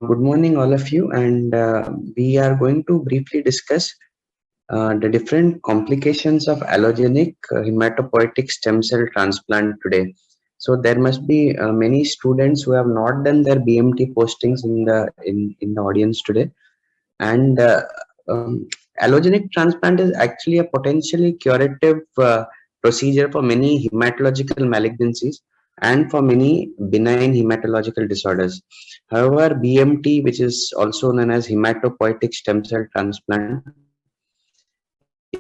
Good morning, all of you, and we are going to briefly discuss the different complications of allogenic hematopoietic stem cell transplant today. So there must be many students who have not done their BMT postings in the audience today, and allogenic transplant is actually a potentially curative procedure for many hematological malignancies and for many benign hematological disorders. However, BMT, which is also known as hematopoietic stem cell transplant,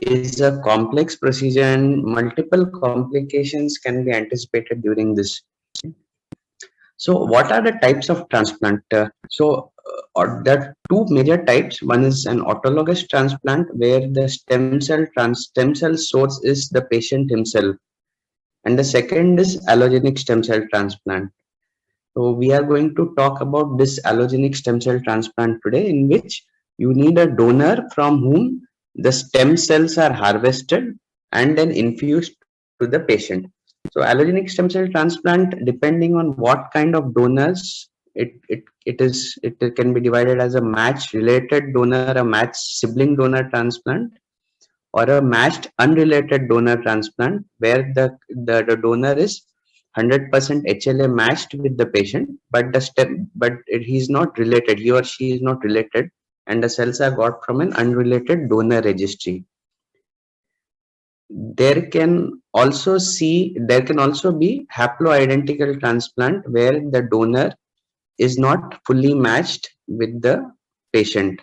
is a complex procedure and multiple complications can be anticipated during this. So, what are the types of transplant? There are two major types. One is an autologous transplant, where the stem cell source is the patient himself, and the second is allogenic stem cell transplant. So, we are going to talk about this allogenic stem cell transplant today, in which you need a donor from whom the stem cells are harvested and then infused to the patient. So allogenic stem cell transplant, depending on what kind of donors, it can be divided as a match related donor, a match sibling donor transplant, or a matched unrelated donor transplant, where the donor is 100% HLA matched with the patient, but he's not related, he or she is not related, and the cells are got from an unrelated donor registry. There can also be haploidentical transplant, where the donor is not fully matched with the patient,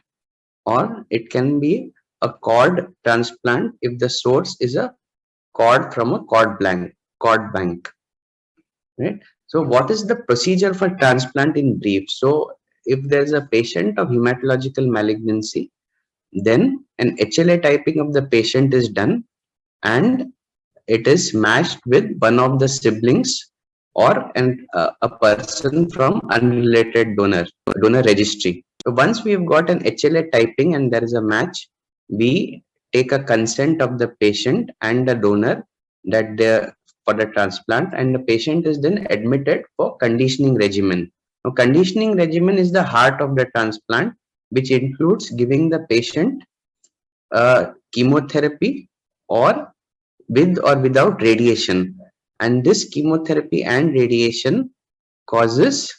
or it can be a cord transplant if the source is a cord from a cord bank, right? So what is the procedure for transplant in brief? So if there's a patient of hematological malignancy, then an HLA typing of the patient is done, and it is matched with one of the siblings or a person from unrelated donor registry. So once we've got an HLA typing and there is a match, we take a consent of the patient and the donor that they for the transplant, and the patient is then admitted for conditioning regimen. Now, conditioning regimen is the heart of the transplant, which includes giving the patient chemotherapy or with or without radiation, and this chemotherapy and radiation causes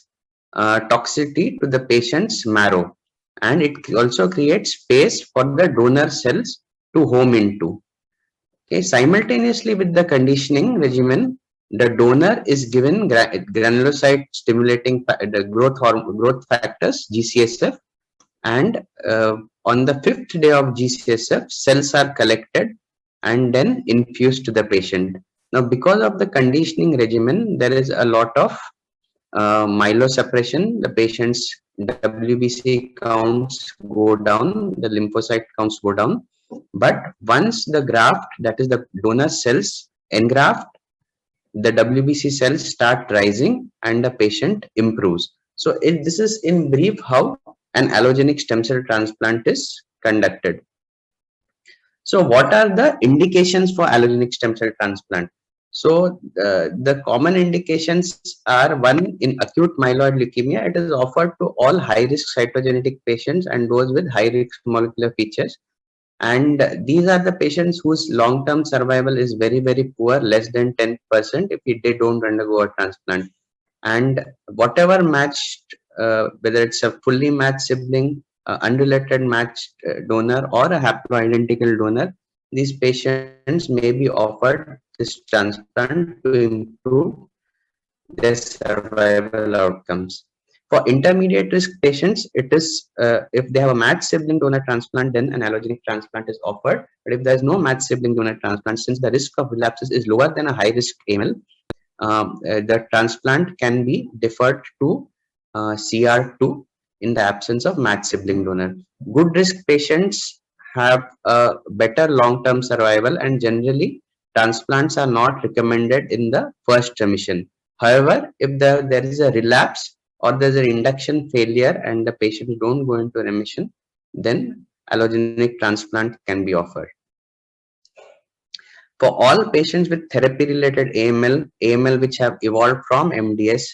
toxicity to the patient's marrow, and it also creates space for the donor cells to home into. Okay, simultaneously with the conditioning regimen, the donor is given granulocyte stimulating the growth factors GCSF, and on the fifth day of GCSF, cells are collected and then infused to the patient. Now, because of the conditioning regimen, there is a lot of myelosuppression. The patient's WBC counts go down, the lymphocyte counts go down. But once the graft, that is the donor cells, engraft, the WBC cells start rising and the patient improves. So this is in brief how an allogenic stem cell transplant is conducted. So what are the indications for allogenic stem cell transplant? So the common indications are: one, in acute myeloid leukemia, it is offered to all high-risk cytogenetic patients and those with high-risk molecular features. And these are the patients whose long-term survival is very, very poor, less than 10% if they don't undergo a transplant. And whatever matched, whether it's a fully matched sibling, unrelated matched donor, or a haploidentical donor, these patients may be offered this transplant to improve their survival outcomes. For intermediate risk patients, it is if they have a matched sibling donor transplant, then an allogenic transplant is offered. But if there is no matched sibling donor transplant, since the risk of relapses is lower than a high risk AML, the transplant can be deferred to CR2 in the absence of matched sibling donor. Good risk patients have a better long-term survival, and generally transplants are not recommended in the first remission. However, if there is a relapse or there's an induction failure and the patients don't go into remission, then allogenic transplant can be offered. For all patients with therapy-related AML which have evolved from MDS,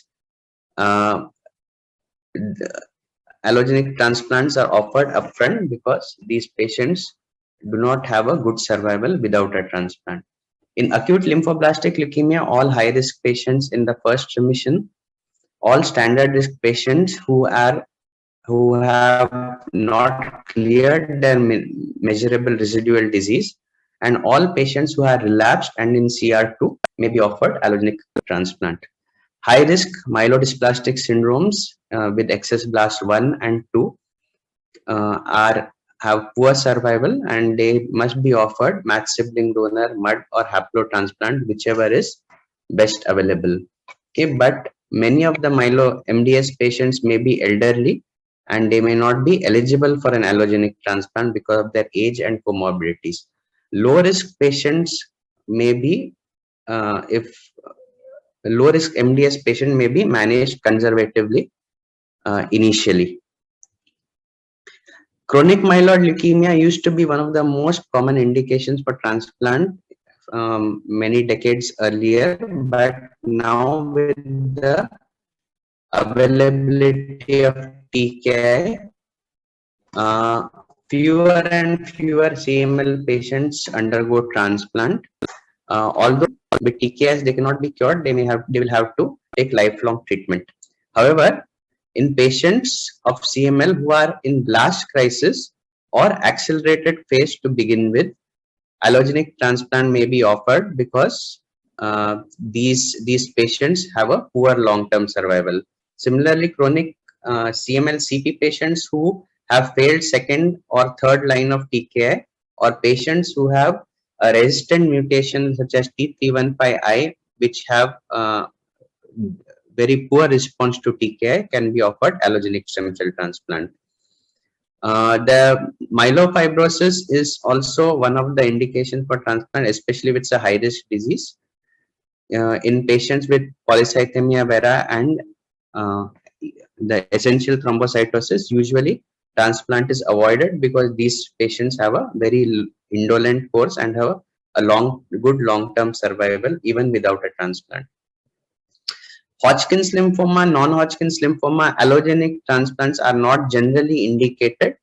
allogenic transplants are offered upfront because these patients do not have a good survival without a transplant. In acute lymphoblastic leukemia, all high-risk patients in the first remission, all standard risk patients who have not cleared their measurable residual disease, and all patients who are relapsed and in CR2 may be offered allogenic transplant. High risk myelodysplastic syndromes with excess blast 1 and 2 have poor survival, and they must be offered matched sibling donor, MUD or haplotransplant, whichever is best available. Okay, but many of the myelo MDS patients may be elderly and they may not be eligible for an allogenic transplant because of their age and comorbidities. Low risk patients may be, if low risk MDS patient may be managed conservatively initially. Chronic myeloid leukemia used to be one of the most common indications for transplant many decades earlier, but now with the availability of TKI, fewer and fewer CML patients undergo transplant. Although with TKIs they cannot be cured, they will have to take lifelong treatment. However, in patients of CML who are in blast crisis or accelerated phase to begin with, allogenic transplant may be offered because these patients have a poor long-term survival. Similarly, chronic CML CP patients who have failed second or third line of TKI, or patients who have a resistant mutation such as T315I, which have very poor response to TKI, can be offered allogenic stem cell transplant. The myelofibrosis is also one of the indications for transplant, especially with a high risk disease. In patients with polycythemia vera and the essential thrombocytosis, usually transplant is avoided because these patients have a very indolent course and have a good long-term survival even without a transplant. Hodgkin's lymphoma, non-Hodgkin's lymphoma, allogenic transplants are not generally indicated.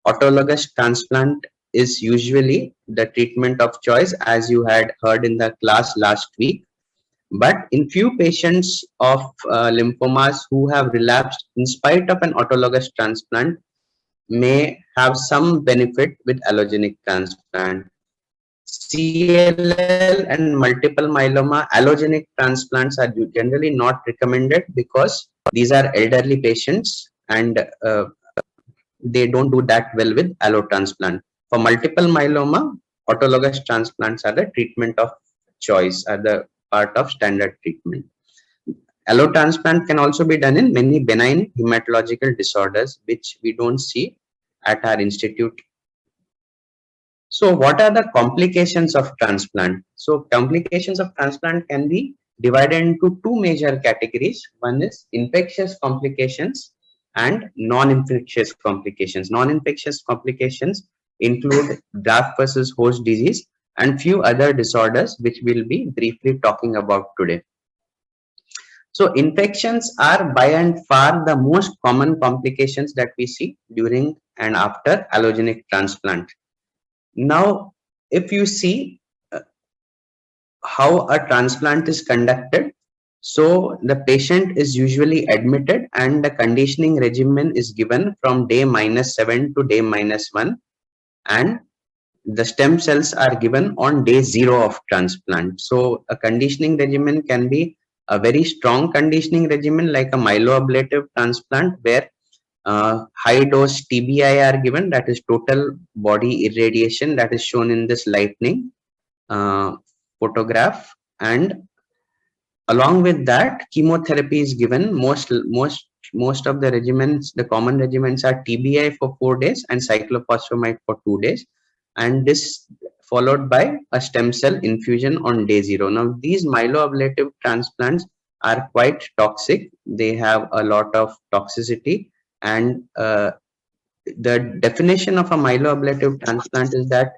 Autologous transplant is usually the treatment of choice, as you had heard in the class last week. But in few patients of lymphomas who have relapsed in spite of an autologous transplant may have some benefit with allogenic transplant. CLL and multiple myeloma, allogenic transplants are generally not recommended because these are elderly patients and they don't do that well with allo transplant. For multiple myeloma, autologous transplants are the treatment of choice, are the part of standard treatment. Allo transplant can also be done in many benign hematological disorders, which we don't see at our institute. So what are the complications of transplant? So complications of transplant can be divided into two major categories. One is infectious complications and non-infectious complications. Non-infectious complications include graft versus host disease and few other disorders, which we'll be briefly talking about today. So infections are by and far the most common complications that we see during and after allogenic transplant. Now, if you see how a transplant is conducted, so the patient is usually admitted and the conditioning regimen is given from day -7 to day -1, and the stem cells are given on day 0 of transplant. So a conditioning regimen can be a very strong conditioning regimen like a myeloablative transplant, where high dose TBI are given, that is total body irradiation, that is shown in this lightning photograph, and along with that chemotherapy is given. Most of the regimens, the common regimens, are TBI for 4 days and cyclophosphamide for 2 days, and this followed by a stem cell infusion on day 0. Now these myeloablative transplants are quite toxic. They have a lot of toxicity, and the definition of a myeloablative transplant is that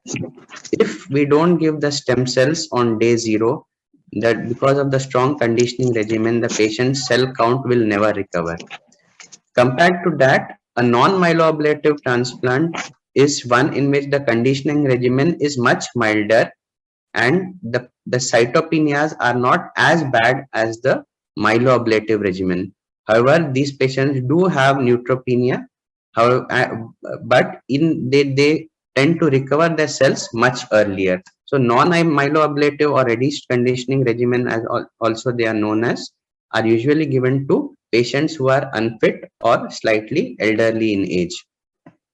if we don't give the stem cells on day 0, that because of the strong conditioning regimen, the patient's cell count will never recover. Compared to that, A non-myeloablative transplant is one in which the conditioning regimen is much milder and the cytopenias are not as bad as the myeloablative regimen. However, these patients do have neutropenia, however, but they tend to recover their cells much earlier. So non-myeloablative or reduced conditioning regimen, as also they are known as, are usually given to patients who are unfit or slightly elderly in age.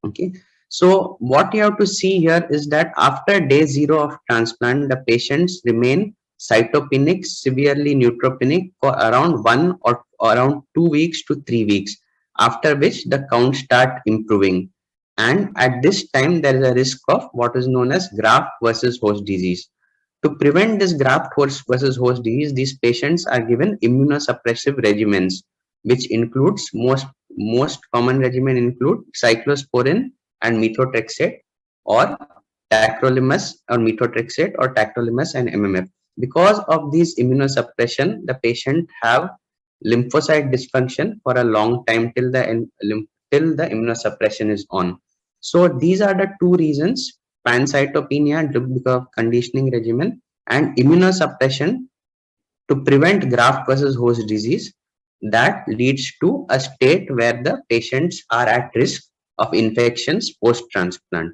Okay, so what you have to see here is that after day 0 of transplant, the patients remain cytopenic, severely neutropenic for around 1 or around 2 weeks to 3 weeks, after which the counts start improving. And at this time, there is a risk of what is known as graft versus host disease. To prevent this graft versus host disease, these patients are given immunosuppressive regimens, which includes most common regimen include cyclosporin and methotrexate, or tacrolimus or methotrexate, or tacrolimus and MMF. Because of these immunosuppression, the patient have lymphocyte dysfunction for a long time till the immunosuppression is on. So these are the two reasons: pancytopenia because of conditioning regimen, and immunosuppression to prevent graft versus host disease, that leads to a state where the patients are at risk of infections post transplant.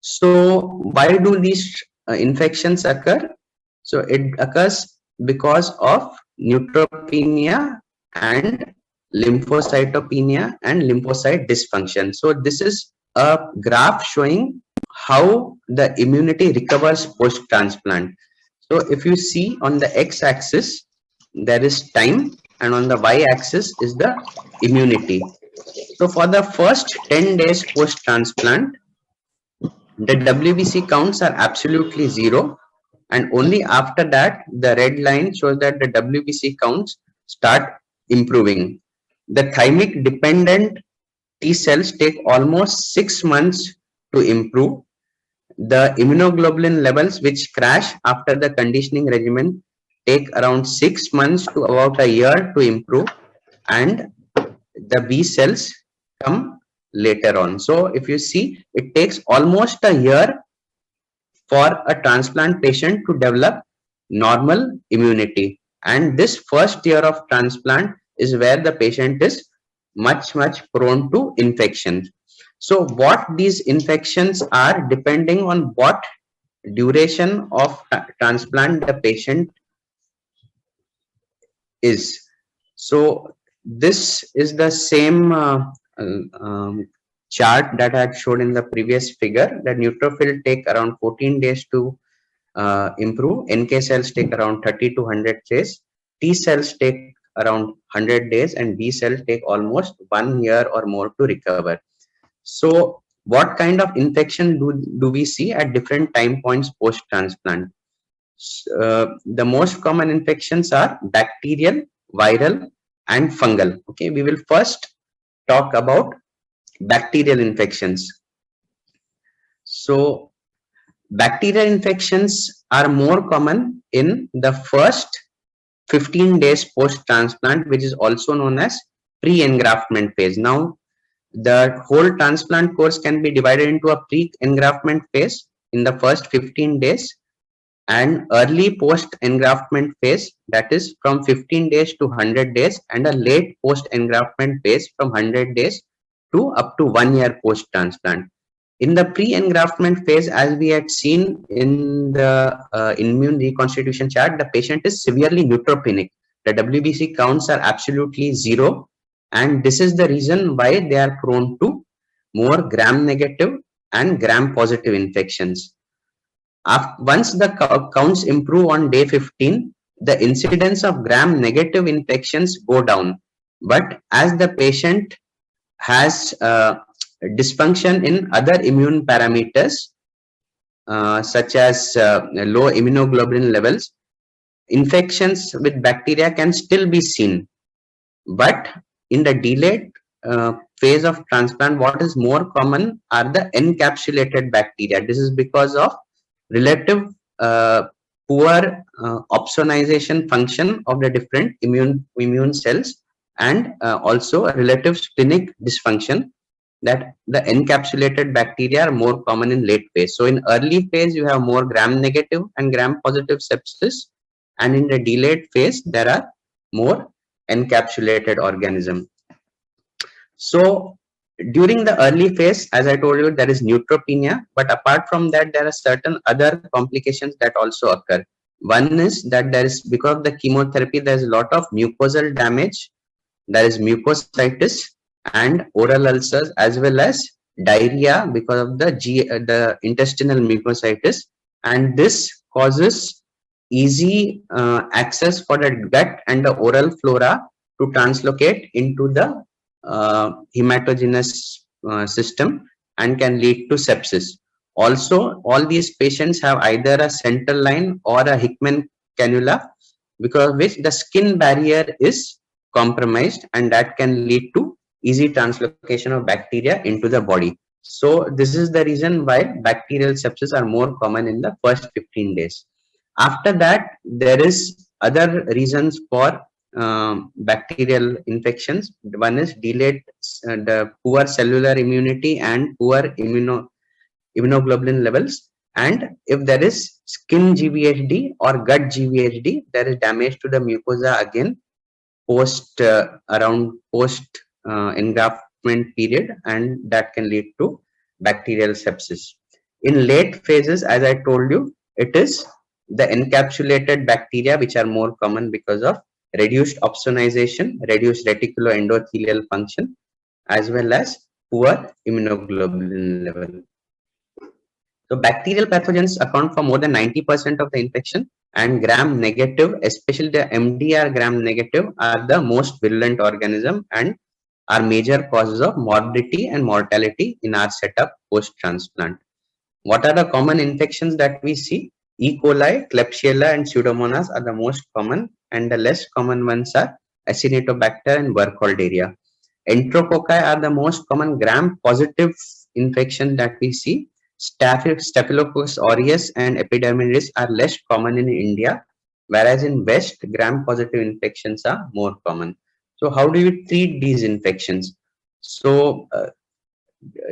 So why do these infections occur? So it occurs because of neutropenia and lymphocytopenia and lymphocyte dysfunction. So this is a graph showing how the immunity recovers post transplant. So if you see on the x-axis, there is time, and on the y-axis is the immunity. So for the first 10 days post transplant, the WBC counts are absolutely zero, and only after that the red line shows that the WBC counts start improving. The thymic dependent T cells take almost 6 months to improve. The immunoglobulin levels, which crash after the conditioning regimen, take around 6 months to about a year to improve, and the B cells come later on. So if you see, it takes almost a year for a transplant patient to develop normal immunity, and this first year of transplant is where the patient is much prone to infections. So what these infections are, depending on what duration of transplant the patient is. So this is the same chart that I had showed in the previous figure, that neutrophil take around 14 days to improve, NK cells take around 30 to 100 days, T cells take around 100 days, and B cells take almost 1 year or more to recover. So what kind of infection do we see at different time points post transplant? The most common infections are bacterial, viral, and fungal. Okay, we will first talk about bacterial infections. So bacterial infections are more common in the first 15 days post transplant, which is also known as pre-engraftment phase. Now, the whole transplant course can be divided into a pre-engraftment phase in the first 15 days, and early post engraftment phase, that is from 15 days to 100 days, and a late post engraftment phase from 100 days to up to 1 year post transplant. In the pre-engraftment phase, as we had seen in the immune reconstitution chart, the patient is severely neutropenic. The WBC counts are absolutely zero, and this is the reason why they are prone to more gram-negative and gram-positive infections. Once the counts improve on day 15, the incidence of gram-negative infections go down. But as the patient has dysfunction in other immune parameters, such as low immunoglobulin levels, infections with bacteria can still be seen. But in the delayed phase of transplant, what is more common are the encapsulated bacteria. This is because of relative poor opsonization function of the different immune cells, and also relative splenic dysfunction, that the encapsulated bacteria are more common in late phase. So in early phase, you have more gram-negative and gram-positive sepsis, and in the delayed phase, there are more encapsulated organism. So during the early phase, as I told you, there is neutropenia, but apart from that, there are certain other complications that also occur. One is that there is, because of the chemotherapy, there is a lot of mucosal damage, there is mucositis and oral ulcers, as well as diarrhea because of the intestinal mucositis, and this causes easy access for the gut and the oral flora to translocate into the hematogenous system and can lead to sepsis. Also, all these patients have either a central line or a Hickman cannula, because of which the skin barrier is compromised, and that can lead to easy translocation of bacteria into the body. So this is the reason why bacterial sepsis are more common in the first 15 days. After that, there is other reasons for bacterial infections. One is delayed, the poor cellular immunity and poor immunoglobulin levels. And if there is skin GVHD or gut GVHD, there is damage to the mucosa again around post engraftment period, and that can lead to bacterial sepsis. In late phases, as I told you, it is the encapsulated bacteria which are more common because of reduced opsonization, reduced reticuloendothelial function, as well as poor immunoglobulin level. So bacterial pathogens account for more than 90% of the infection, and gram negative, especially the MDR gram negative, are the most virulent organism and are major causes of morbidity and mortality in our setup post-transplant. What are the common infections that we see? E. coli, Klebsiella, and Pseudomonas are the most common, and the less common ones are Acinetobacter and Burkholderia. Enterococci are the most common gram-positive infections that we see. Staphylococcus aureus and epidermidis are less common in India, whereas in West, gram-positive infections are more common. So how do you treat these infections? So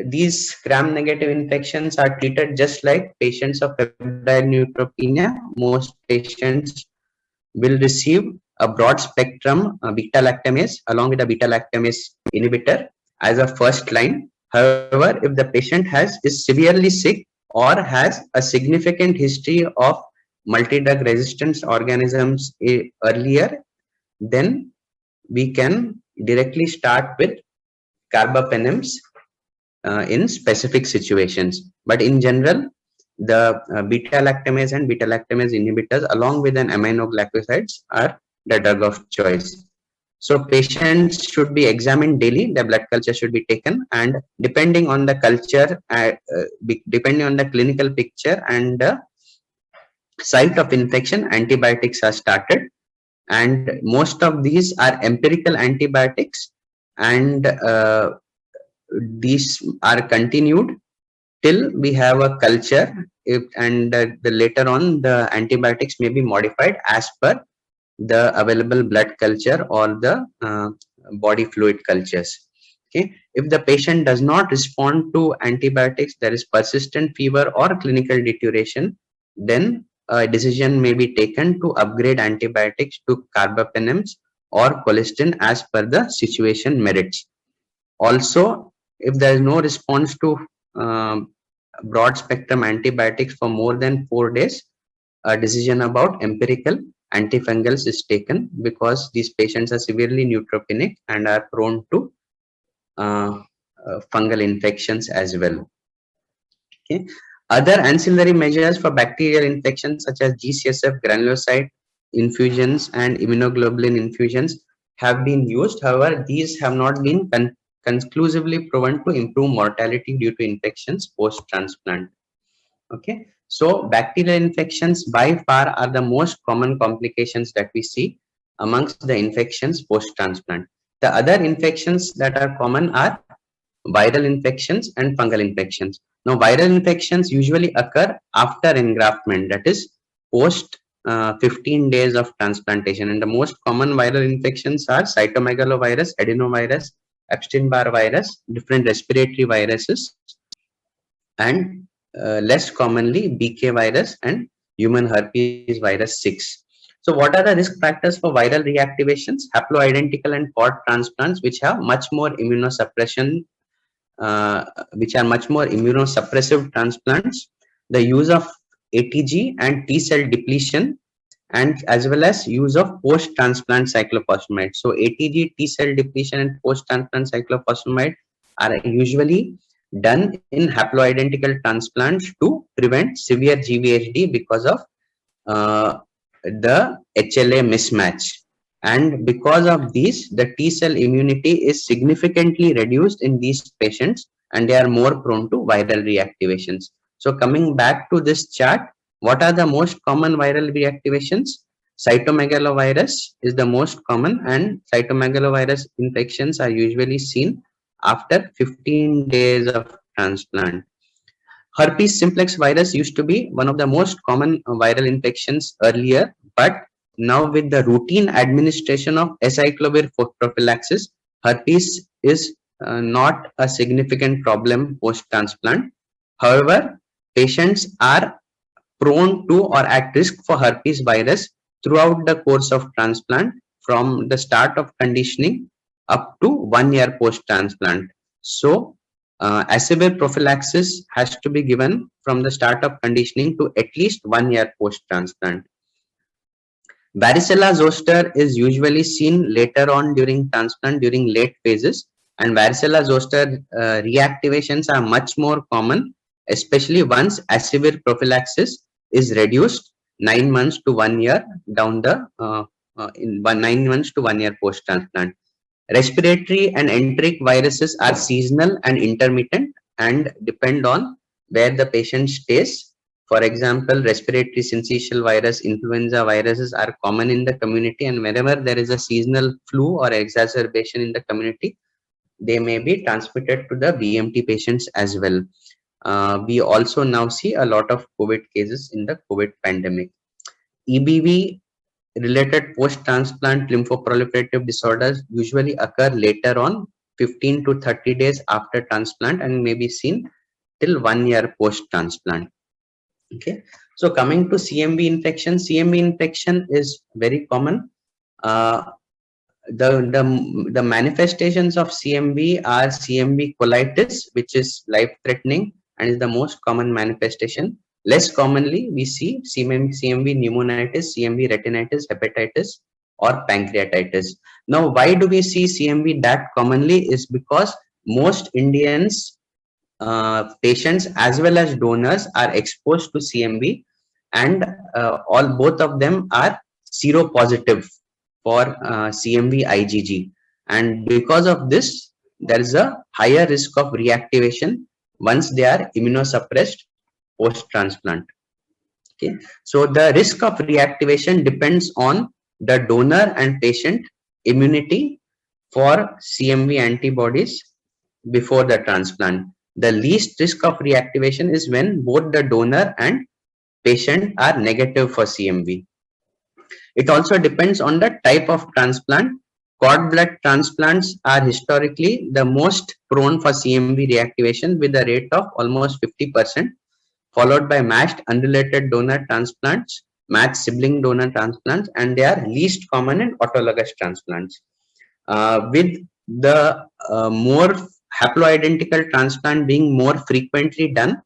these gram-negative infections are treated just like patients of febrile neutropenia. Most patients will receive a broad spectrum beta-lactamase along with a beta-lactamase inhibitor as a first line. However, if the patient is severely sick or has a significant history of multi-drug resistance organisms earlier, then we can directly start with carbapenems in specific situations. But in general, the beta-lactamase and beta-lactamase inhibitors along with an aminoglycosides are the drug of choice. So patients should be examined daily, the blood culture should be taken, and depending on the culture, depending on the clinical picture and the site of infection, antibiotics are started, and most of these are empirical antibiotics, and these are continued till we have a culture, and later on the antibiotics may be modified as per the available blood culture or the body fluid cultures. Okay, if the patient does not respond to antibiotics, there is persistent fever or clinical deterioration, then a decision may be taken to upgrade antibiotics to carbapenems or colistin as per the situation merits. Also, if there is no response to broad spectrum antibiotics for more than 4 days, a decision about empirical antifungals is taken, because these patients are severely neutropenic and are prone to fungal infections as well. Okay. Other ancillary measures for bacterial infections such as GCSF, granulocyte infusions and immunoglobulin infusions have been used. However, these have not been conclusively proven to improve mortality due to infections post-transplant. Okay, so bacterial infections by far are the most common complications that we see amongst the infections post-transplant. The other infections that are common are viral infections and fungal infections. Now, viral infections usually occur after engraftment, that is post 15 days of transplantation. And the most common viral infections are cytomegalovirus, adenovirus, Epstein-Barr virus, different respiratory viruses, and less commonly BK virus and human herpes virus 6. So what are the risk factors for viral reactivations? Haploidentical and cord transplants, which have much more immunosuppression, which are much more immunosuppressive transplants, the use of ATG and T cell depletion, and as well as use of post-transplant cyclophosphamide. So ATG, T cell depletion, and post-transplant cyclophosphamide are usually done in haploidentical transplants to prevent severe GVHD because of the HLA mismatch. And because of these, the T cell immunity is significantly reduced in these patients, and they are more prone to viral reactivations. So coming back to this chart, what are the most common viral reactivations? Cytomegalovirus is the most common, and cytomegalovirus infections are usually seen after 15 days of transplant. Herpes simplex virus used to be one of the most common viral infections earlier, but now with the routine administration of acyclovir for prophylaxis, herpes is not a significant problem post-transplant. However, patients are prone to or at risk for herpes virus throughout the course of transplant, from the start of conditioning up to 1 year post-transplant. So, Asivir prophylaxis has to be given from the start of conditioning to at least 1 year post-transplant. Varicella zoster is usually seen later on during transplant, during late phases, and varicella zoster reactivations are much more common, especially once Asivir prophylaxis is reduced 9 months to 1 year down the 9 months to 1 year post-transplant. Respiratory and enteric viruses are seasonal and intermittent and depend on where the patient stays. For example, respiratory syncytial virus, influenza viruses are common in the community, and whenever there is a seasonal flu or exacerbation in the community, they may be transmitted to the BMT patients as well. We also now see a lot of COVID cases in the COVID pandemic. EBV related post-transplant lymphoproliferative disorders usually occur later on, 15 to 30 days after transplant, and may be seen till 1 year post-transplant. Okay, so coming to CMV infection, CMV infection is very common. The manifestations of CMV are CMV colitis, which is life-threatening and is the most common manifestation. Less commonly, we see CMV pneumonitis, CMV retinitis, hepatitis, or pancreatitis. Now, why do we see CMV that commonly? Is because most Indians, patients as well as donors, are exposed to CMV, and both of them are seropositive for CMV IgG, and because of this, there is a higher risk of reactivation once they are immunosuppressed post-transplant. Okay, so the risk of reactivation depends on the donor and patient immunity for CMV antibodies before the transplant. The least risk of reactivation is when both the donor and patient are negative for CMV. It also depends on the type of transplant. Cord blood transplants are historically the most prone for CMV reactivation with a rate of almost 50%, followed by matched unrelated donor transplants, matched sibling donor transplants, and they are least common in autologous transplants. With the more haploidentical transplant being more frequently done,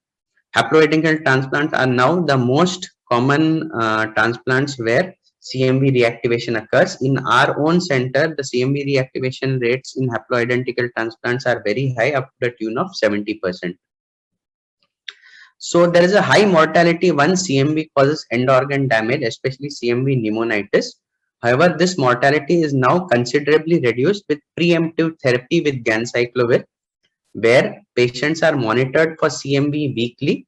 haploidentical transplants are now the most common transplants where CMV reactivation occurs. In our own center, the CMV reactivation rates in haploidentical transplants are very high, up to the tune of 70%. So there is a high mortality once CMV causes end organ damage, especially CMV pneumonitis. However, this mortality is now considerably reduced with preemptive therapy with ganciclovir, where patients are monitored for CMV weekly,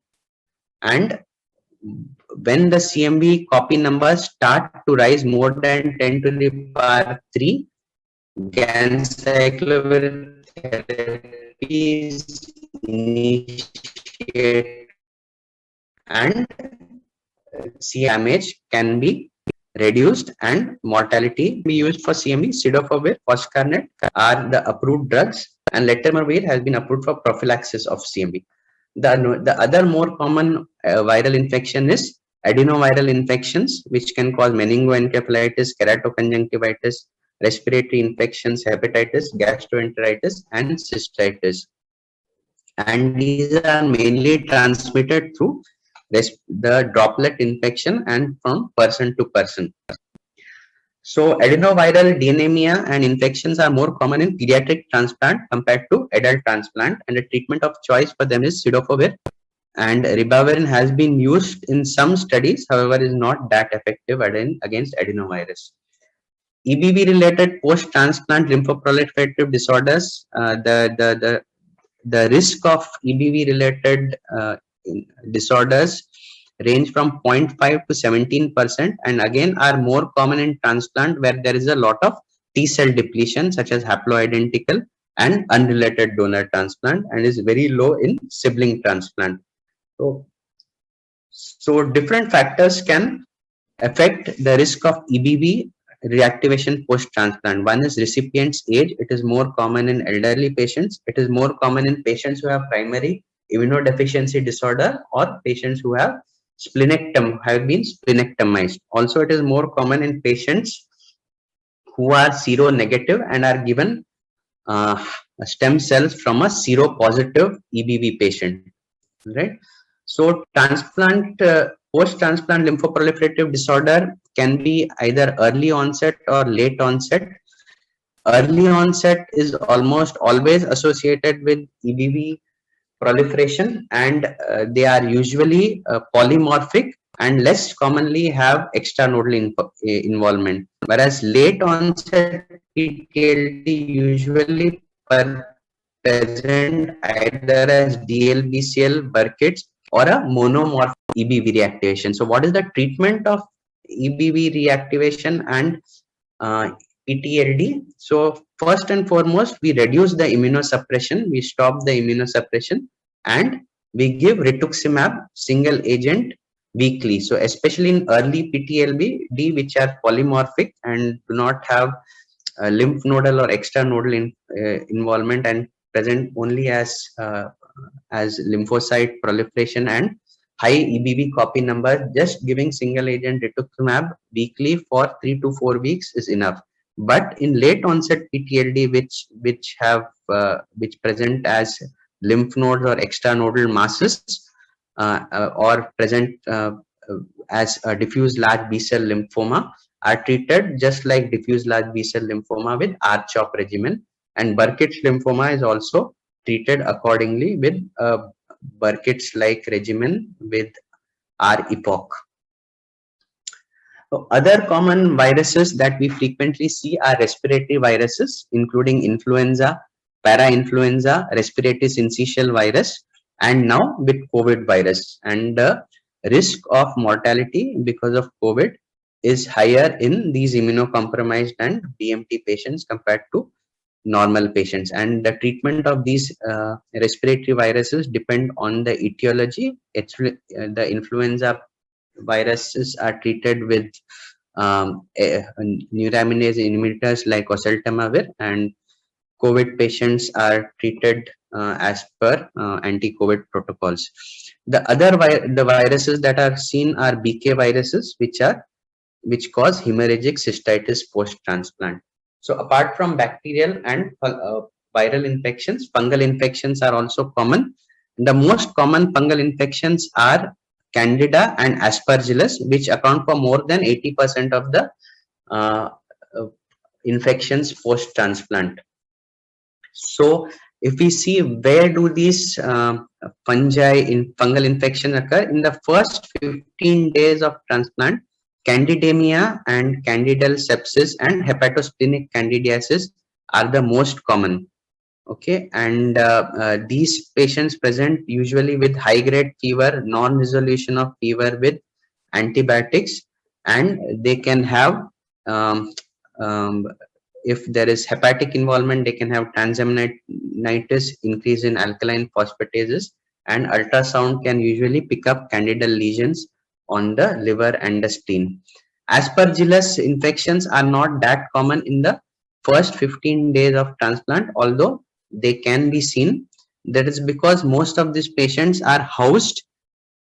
and when the CMV copy numbers start to rise more than 10 to the power 3, ganciclovir therapy is initiated and damage can be reduced and mortality be used for CMV. Cidofovir, foscarnet are the approved drugs, and letermovir has been approved for prophylaxis of CMV. The other more common viral infection is adenoviral infections, which can cause meningoencephalitis, keratoconjunctivitis, respiratory infections, hepatitis, gastroenteritis, and cystitis. And these are mainly transmitted through the droplet infection and from person to person. So adenoviral DNAmia and infections are more common in pediatric transplant compared to adult transplant, and the treatment of choice for them is cidofovir, and ribavirin has been used in some studies, however is not that effective against adenovirus. EBV related post transplant lymphoproliferative disorders, the risk of EBV related disorders range from 0.5 to 17%, and again are more common in transplant where there is a lot of T cell depletion, such as haploidentical and unrelated donor transplant, and is very low in sibling transplant. So different factors can affect the risk of EBV reactivation post-transplant. One is recipient's age. It is more common in elderly patients. It is more common in patients who have primary immunodeficiency disorder or patients who have been splenectomized. Also, it is more common in patients who are seronegative and are given stem cells from a seropositive EBV patient, right? So transplant, post-transplant lymphoproliferative disorder can be either early onset or late onset. Early onset is almost always associated with EBV proliferation, and they are usually polymorphic and less commonly have extranodal involvement. Whereas late onset PTLD usually present either as DLBCL, Burkitt's, or a monomorphic EBV reactivation. So what is the treatment of EBV reactivation and PTLD? So first and foremost, we reduce the immunosuppression, we stop the immunosuppression, and we give rituximab single agent weekly. So especially in early PTLD, which are polymorphic and do not have lymph nodal or extranodal involvement and present only as lymphocyte proliferation and high EBV copy number, just giving single agent rituximab weekly for 3 to 4 weeks is enough. But in late onset PTLD, which present as lymph nodes or extranodal masses, or present as a diffuse large B-cell lymphoma, are treated just like diffuse large B-cell lymphoma with R-CHOP regimen, and Burkitt's lymphoma is also treated accordingly with Burkitt's like regimen with R-EPOCH. So other common viruses that we frequently see are respiratory viruses, including influenza, parainfluenza, respiratory syncytial virus, and now with COVID virus. And the risk of mortality because of COVID is higher in these immunocompromised and BMT patients compared to normal patients, and the treatment of these respiratory viruses depend on the etiology. The influenza viruses are treated with neuraminase inhibitors like oseltamivir, and COVID patients are treated as per anti-COVID protocols. The viruses that are seen are BK viruses, which cause hemorrhagic cystitis post-transplant. So apart from bacterial and viral infections, fungal infections are also common. The most common fungal infections are Candida and Aspergillus, which account for more than 80% of the infections post-transplant. So if we see where do these fungal infections occur, in the first 15 days of transplant, Candidemia and Candidal sepsis and hepatosplenic candidiasis are the most common. Okay, and these patients present usually with high-grade fever, non-resolution of fever with antibiotics, and they can have, if there is hepatic involvement, they can have transaminitis, increase in alkaline phosphatases, and ultrasound can usually pick up candidal lesions on the liver and the spleen. Aspergillus infections are not that common in the first 15 days of transplant, although they can be seen. That is because most of these patients are housed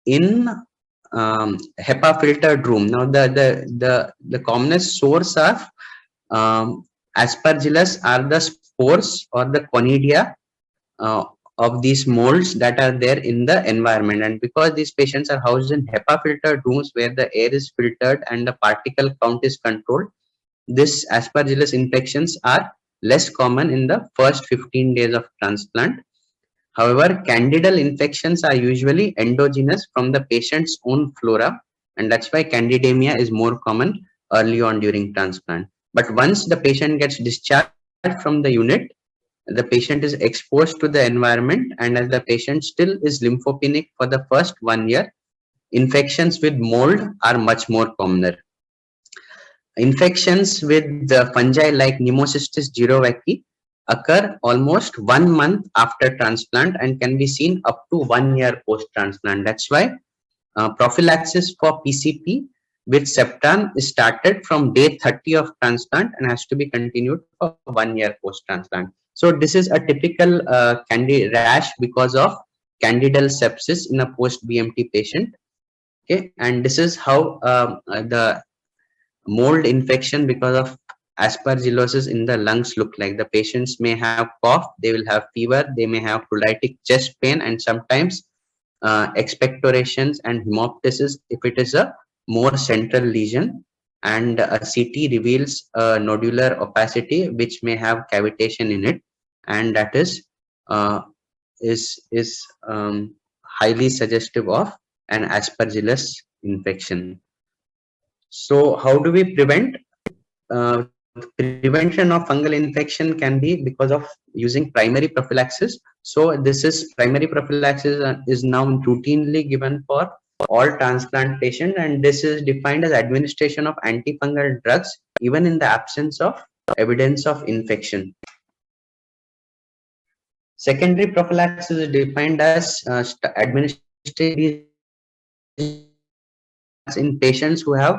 in HEPA filtered room. Now, the commonest source of Aspergillus are the spores or the conidia uh, of these molds that are there in the environment. And because these patients are housed in HEPA filtered rooms where the air is filtered and the particle count is controlled, this Aspergillus infections are less common in the first 15 days of transplant. However, candidal infections are usually endogenous from the patient's own flora, and that's why candidemia is more common early on during transplant. But once the patient gets discharged from the unit, the patient is exposed to the environment, and as the patient still is lymphopenic for the first 1 year, infections with mold are much more commoner. Infections with the fungi like Pneumocystis jirovecii occur almost 1 month after transplant and can be seen up to 1 year post-transplant. That's why prophylaxis for PCP with Septran is started from day 30 of transplant and has to be continued for 1 year post-transplant. So this is a typical rash because of candidal sepsis in a post-BMT patient. Okay, and this is how the mold infection because of aspergillosis in the lungs look like. The patients may have cough, they will have fever, they may have pruritic chest pain, and sometimes expectorations and hemoptysis if it is a more central lesion. And a CT reveals a nodular opacity which may have cavitation in it, and that uh, is highly suggestive of an aspergillus infection. So how do we prevent? Prevention of fungal infection can be because of using primary prophylaxis. So this is primary prophylaxis is now routinely given for all transplant patients, and this is defined as administration of antifungal drugs even in the absence of evidence of infection. Secondary prophylaxis is defined as administering in patients who have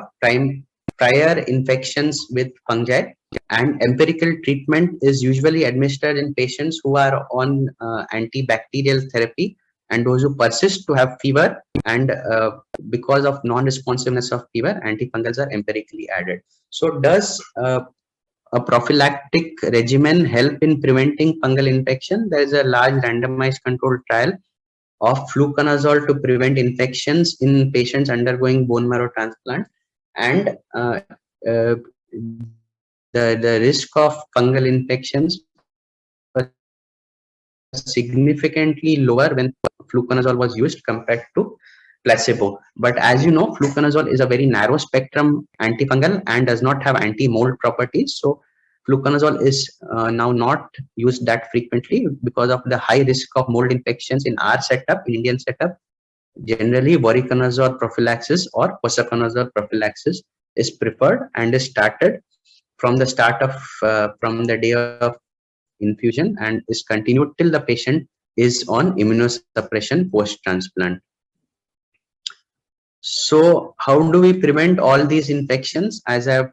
prior infections with fungi, and empirical treatment is usually administered in patients who are on antibacterial therapy and those who persist to have fever, and because of non-responsiveness of fever, antifungals are empirically added. So does a prophylactic regimen help in preventing fungal infection? There is a large randomized controlled trial of fluconazole to prevent infections in patients undergoing bone marrow transplant, and the risk of fungal infections was significantly lower when fluconazole was used compared to placebo. But as you know, fluconazole is a very narrow spectrum antifungal and does not have anti-mold properties. So fluconazole is now not used that frequently because of the high risk of mold infections in our setup, in Indian setup. Generally, voriconazole prophylaxis or posaconazole prophylaxis is preferred and is started from the start of from the day of infusion and is continued till the patient is on immunosuppression post-transplant. So how do we prevent all these infections? As I've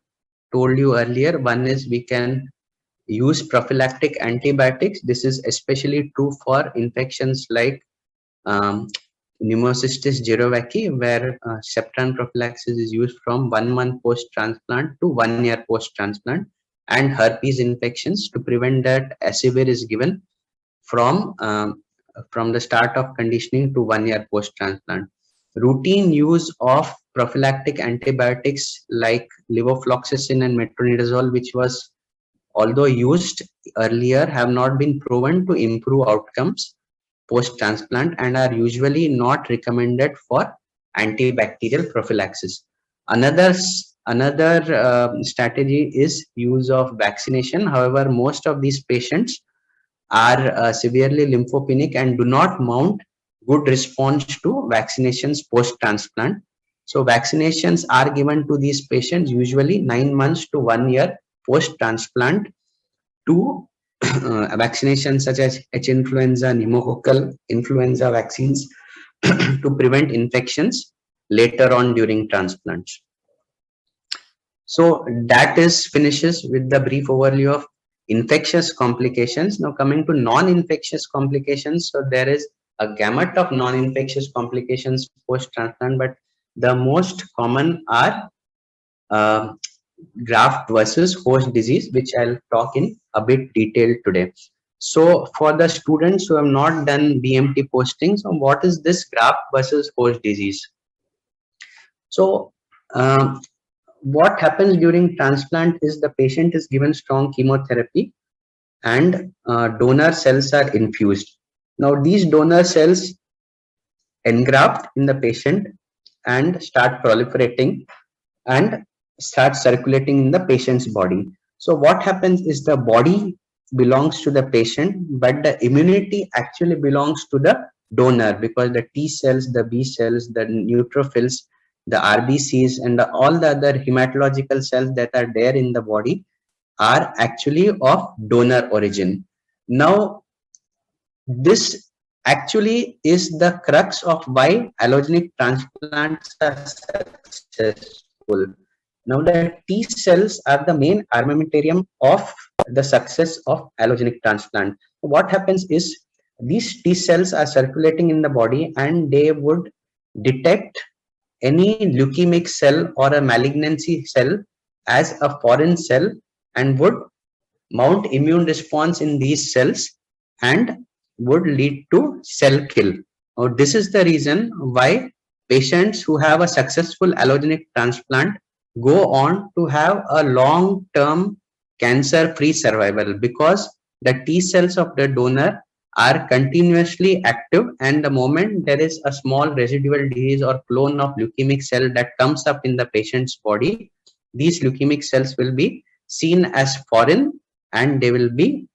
told you earlier, one is we can use prophylactic antibiotics. This is especially true for infections like Pneumocystis jirovecii, where Septran prophylaxis is used from 1 month post-transplant to 1 year post-transplant, and herpes infections to prevent that Asivir is given from the start of conditioning to 1 year post-transplant. Routine use of prophylactic antibiotics like levofloxacin and metronidazole, which was although used earlier, have not been proven to improve outcomes post-transplant and are usually not recommended for antibacterial prophylaxis. Another strategy is use of vaccination. However, most of these patients are severely lymphopenic and do not mount good response to vaccinations post-transplant. So vaccinations are given to these patients usually 9 months to 1 year post-transplant to vaccinations such as H influenza, pneumococcal influenza vaccines to prevent infections later on during transplants. So that is finishes with the brief overview of infectious complications. Now coming to non-infectious complications. So there is a gamut of non-infectious complications post-transplant, but the most common are uh, graft versus host disease, which I'll talk in a bit detail today. So for the students who have not done BMT posting, so what is this graft versus host disease? So what happens during transplant is the patient is given strong chemotherapy and donor cells are infused. Now these donor cells engraft in the patient and start proliferating and start circulating in the patient's body. So what happens is the body belongs to the patient, but the immunity actually belongs to the donor, because the T cells, the B cells, the neutrophils, the RBCs, and all the other hematological cells that are there in the body are actually of donor origin. Now, this actually is the crux of why allogenic transplants are successful. Now, the T cells are the main armamentarium of the success of allogenic transplant. What happens is these T cells are circulating in the body and they would detect any leukemic cell or a malignancy cell as a foreign cell and would mount immune response in these cells and would lead to cell kill. Now, this is the reason why patients who have a successful allogenic transplant go on to have a long-term cancer-free survival, because the T cells of the donor are continuously active, and the moment there is a small residual disease or clone of leukemic cell that comes up in the patient's body, these leukemic cells will be seen as foreign and they will be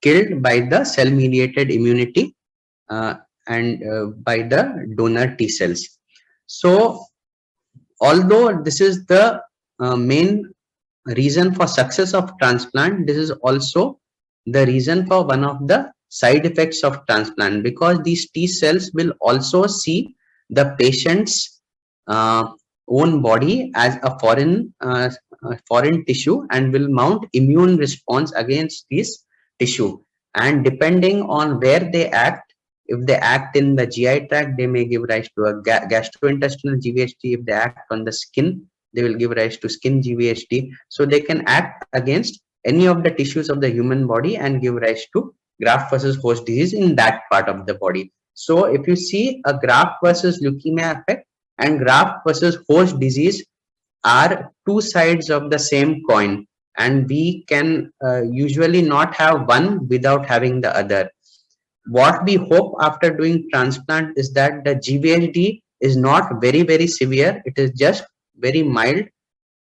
killed by the cell mediated immunity and by the donor T cells. So although this is the main reason for success of transplant, this is also the reason for one of the side effects of transplant, because these T cells will also see the patient's own body as a foreign tissue and will mount immune response against this tissue. And depending on where they act, if they act in the GI tract, they may give rise to a gastrointestinal GVHD. If they act on the skin, they will give rise to skin GVHD. So they can act against any of the tissues of the human body and give rise to graft versus host disease in that part of the body. So if you see a graft versus leukemia effect and graft versus host disease are two sides of the same coin, and we can usually not have one without having the other. What we hope after doing transplant is that the GVHD is not very severe. It is just very mild,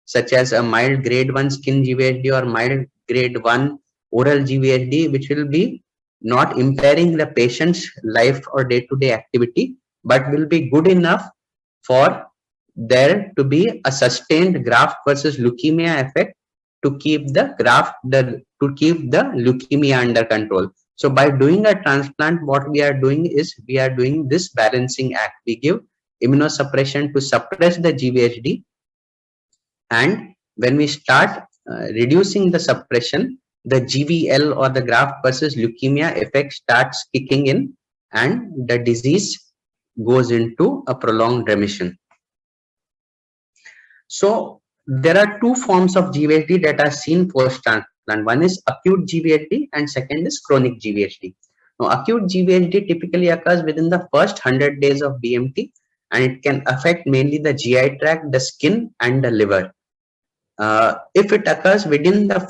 such as a mild grade 1 skin GVHD or mild grade 1 oral GVHD, which will be not impairing the patient's life or day-to-day activity, but will be good enough for there to be a sustained graft versus leukemia effect to keep the leukemia under control. So by doing a transplant, what we are doing is we are doing this balancing act. We give immunosuppression to suppress the GVHD, and when we start reducing the suppression, the GVL or the graft versus leukemia effect starts kicking in and the disease goes into a prolonged remission. So there are two forms of GVHD that are seen post-transplant. One is acute GVHD and second is chronic GVHD. Now, acute GVHD typically occurs within the first 100 days of BMT, and it can affect mainly the GI tract, the skin, and the liver. If it occurs within the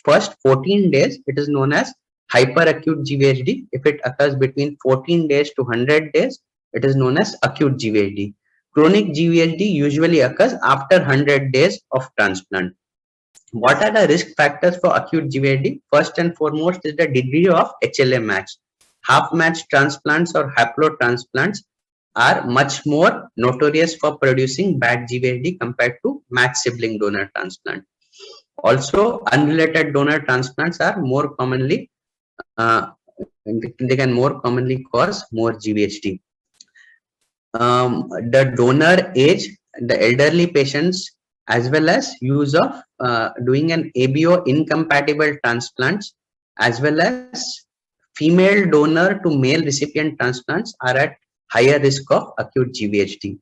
first 14 days, it is known as hyperacute GVHD. If it occurs between 14 days to 100 days, it is known as acute GVHD. Chronic GVHD usually occurs after 100 days of transplant. What are the risk factors for acute GVHD? First and foremost is the degree of HLA match. Half-match transplants or haplotransplants are much more notorious for producing bad GVHD compared to match sibling donor transplant. Also, unrelated donor transplants are more commonly, they can more commonly cause more GVHD. the donor age, the elderly patients, as well as use of doing an ABO incompatible transplants, as well as female donor to male recipient transplants are at higher risk of acute GVHD.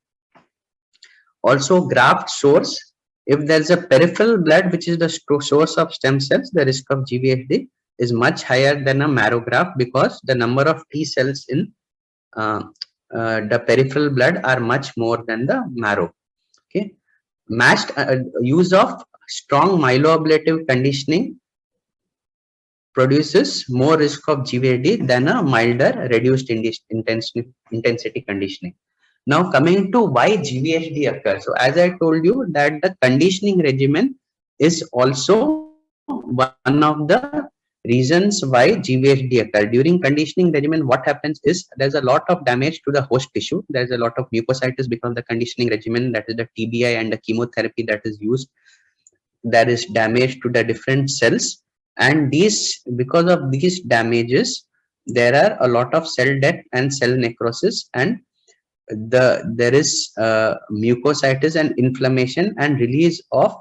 Also, graft source. If there is a peripheral blood, which is the source of stem cells, the risk of GVHD is much higher than a marrow graft, because the number of T cells in uh, the peripheral blood are much more than the marrow. Okay, matched use of strong myeloablative conditioning produces more risk of GVHD than a milder reduced intensity conditioning. Now coming to why GVHD occurs. So as I told you that the conditioning regimen is also one of the reasons why GVHD occur. During conditioning regimen, what happens is there's a lot of damage to the host tissue. There's a lot of mucositis because of the conditioning regimen, that is the TBI and the chemotherapy that is used. There is damage to the different cells, and because of these damages, there are a lot of cell death and cell necrosis, and there is mucositis and inflammation and release of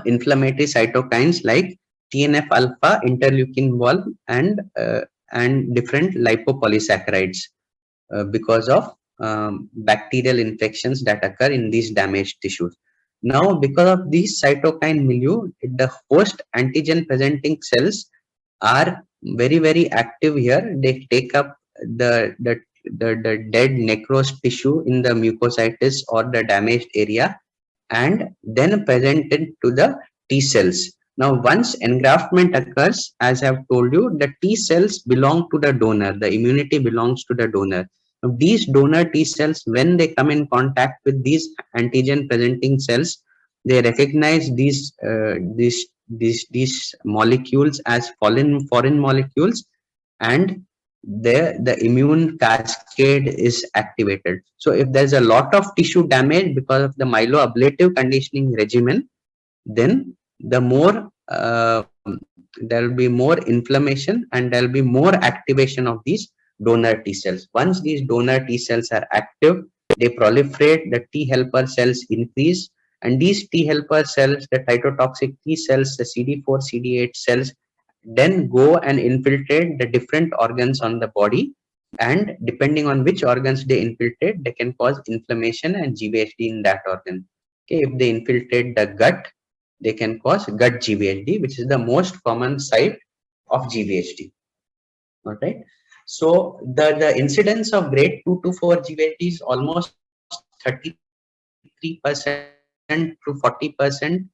inflammatory cytokines like TNF alpha, interleukin 1, and different lipopolysaccharides because of bacterial infections that occur in these damaged tissues. Now, because of these cytokine milieu, the host antigen presenting cells are very active here. They take up the dead necrosed tissue in the mucositis or the damaged area, and then present it to the T cells. Now, once engraftment occurs, as I have told you, the T cells belong to the donor. The immunity belongs to the donor. Now, these donor T cells, when they come in contact with these antigen presenting cells, they recognize these molecules as foreign molecules, and the immune cascade is activated. So if there's a lot of tissue damage because of the myeloablative conditioning regimen, then the more there will be more inflammation and there will be more activation of these donor T cells. Once these donor T cells are active, they proliferate, the T helper cells increase, and these T helper cells, the cytotoxic T cells, the CD4, CD8 cells, then go and infiltrate the different organs on the body, and depending on which organs they infiltrate, they can cause inflammation and GVHD in that organ. Okay, if they infiltrate the gut, they can cause gut GVHD, which is the most common site of GVHD. All right. So the incidence of grade 2 to 4 GVHD is almost 33% to 40%.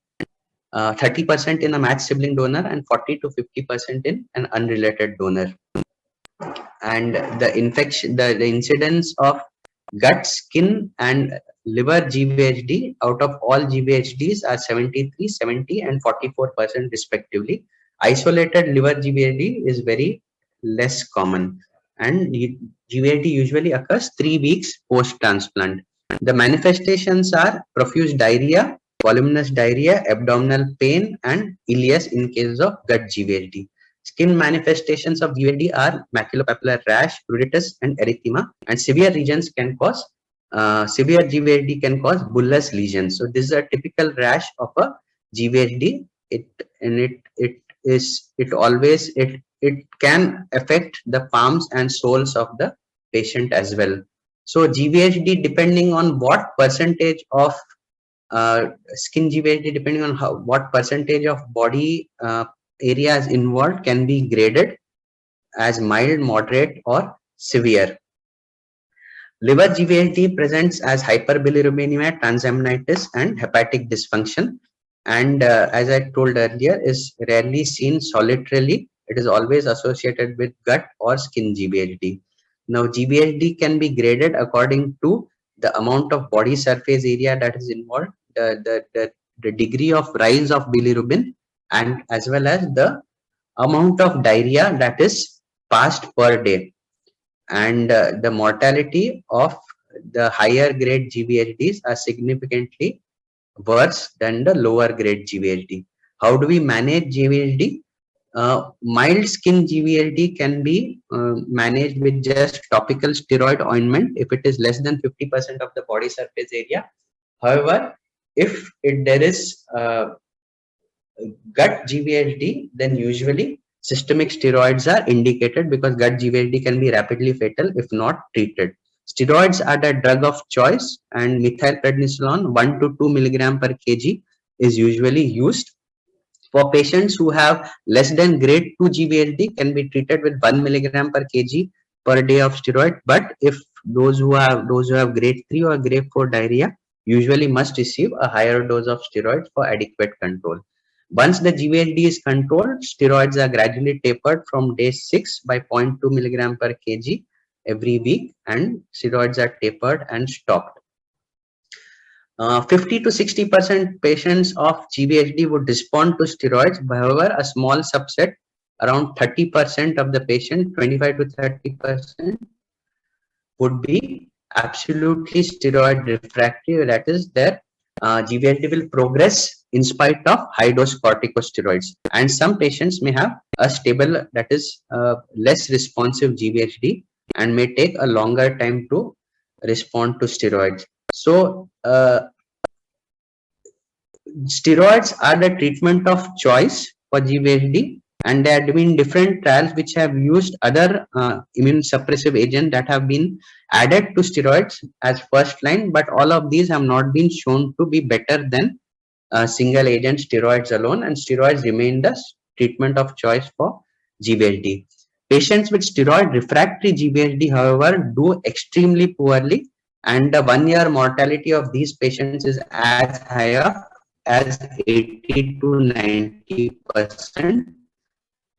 30% in a matched sibling donor and 40 to 50% in an unrelated donor. And the incidence of gut, skin, and liver GVHD out of all GVHDs are 73, 70, and 44% respectively. Isolated liver GVHD is very less common, and GVHD usually occurs 3 weeks post transplant. The manifestations are profuse diarrhea, voluminous diarrhea, abdominal pain, and ileus in case of gut GVHD. Skin manifestations of GVHD are maculopapular rash, pruritus, and erythema, and severe regions can cause severe GVHD can cause bullous lesions. So this is a typical rash of a GVHD. It can affect the palms and soles of the patient as well. So GVHD, depending on what percentage of skin GVHD, depending on what percentage of body areas involved, can be graded as mild, moderate, or severe. Liver GVHD presents as hyperbilirubinemia, transaminitis, and hepatic dysfunction, and as I told earlier, is rarely seen solitarily. It is always associated with gut or skin GVHD. Now, GVHD can be graded according to the amount of body surface area that is involved, the degree of rise of bilirubin, and as well as the amount of diarrhea that is passed per day. And the mortality of the higher grade GVHDs are significantly worse than the lower grade GVHD. How do we manage GVHD? Mild skin GVLD can be managed with just topical steroid ointment if it is less than 50% of the body surface area. However, if there is gut GVLD, then usually systemic steroids are indicated because gut GVLD can be rapidly fatal if not treated. Steroids are the drug of choice, and methylprednisolone 1 to 2 milligram per kg is usually used. For patients who have less than grade 2 GVLD, can be treated with 1 milligram per kg per day of steroid. But if those who have grade 3 or grade 4 diarrhea usually must receive a higher dose of steroids for adequate control. Once the GVLD is controlled, steroids are gradually tapered from day 6 by 0.2 milligram per kg every week, and steroids are tapered and stopped. 50 to 60% patients of GVHD would respond to steroids. However, a small subset, around 30% of the patient, 25 to 30%, would be absolutely steroid refractory. That is, their GVHD will progress in spite of high dose corticosteroids. And some patients may have a stable, that is, less responsive GVHD and may take a longer time to respond to steroids. So, steroids are the treatment of choice for GVHD, and there have been different trials which have used other immune suppressive agents that have been added to steroids as first line, but all of these have not been shown to be better than single agent steroids alone, and steroids remain the treatment of choice for GVHD. Patients with steroid refractory GVHD, however, do extremely poorly, and the 1 year mortality of these patients is as high as 80 to 90%.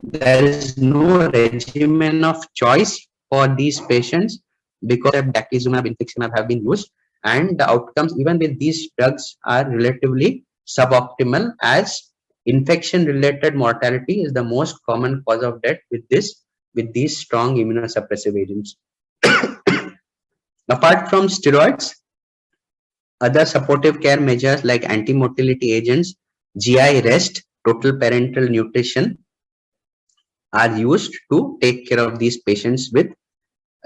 There is no regimen of choice for these patients because bactrizumab, infliximab have been used, and the outcomes even with these drugs are relatively suboptimal, as infection related mortality is the most common cause of death with these strong immunosuppressive agents. Apart from steroids, other supportive care measures like anti-motility agents, GI rest, total parenteral nutrition are used to take care of these patients with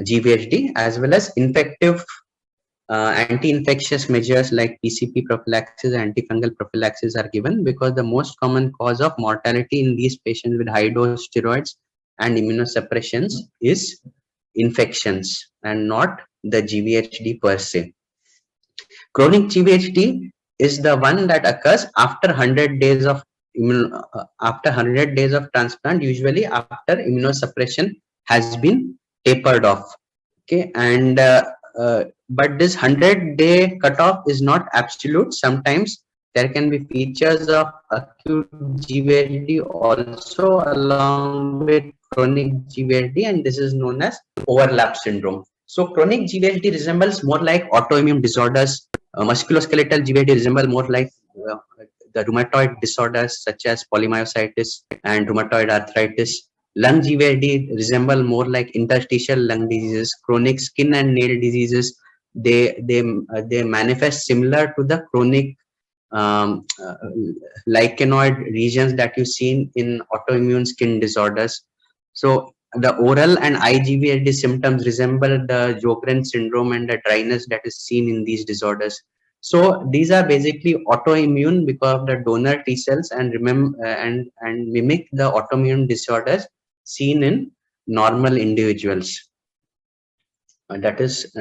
GVHD, as well as anti-infectious measures like PCP prophylaxis and antifungal prophylaxis are given, because the most common cause of mortality in these patients with high dose steroids and immunosuppressions is infections and not the GVHD per se. Chronic GVHD is the one that occurs after 100 days of transplant, usually after immunosuppression has been tapered off. Okay, and but this 100-day cutoff is not absolute. Sometimes there can be features of acute GVHD also along with chronic GVHD, and this is known as overlap syndrome. So chronic GVHD resembles more like autoimmune disorders. Musculoskeletal GVHD resemble more like the rheumatoid disorders such as polymyositis and rheumatoid arthritis. Lung GVHD resemble more like interstitial lung diseases. Chronic skin and nail diseases, they manifest similar to the chronic lichenoid regions that you see in autoimmune skin disorders. So the oral and eye GVHD symptoms resemble the Sjogren syndrome and the dryness that is seen in these disorders. So these are basically autoimmune because of the donor T cells, and mimic the autoimmune disorders seen in normal individuals. That is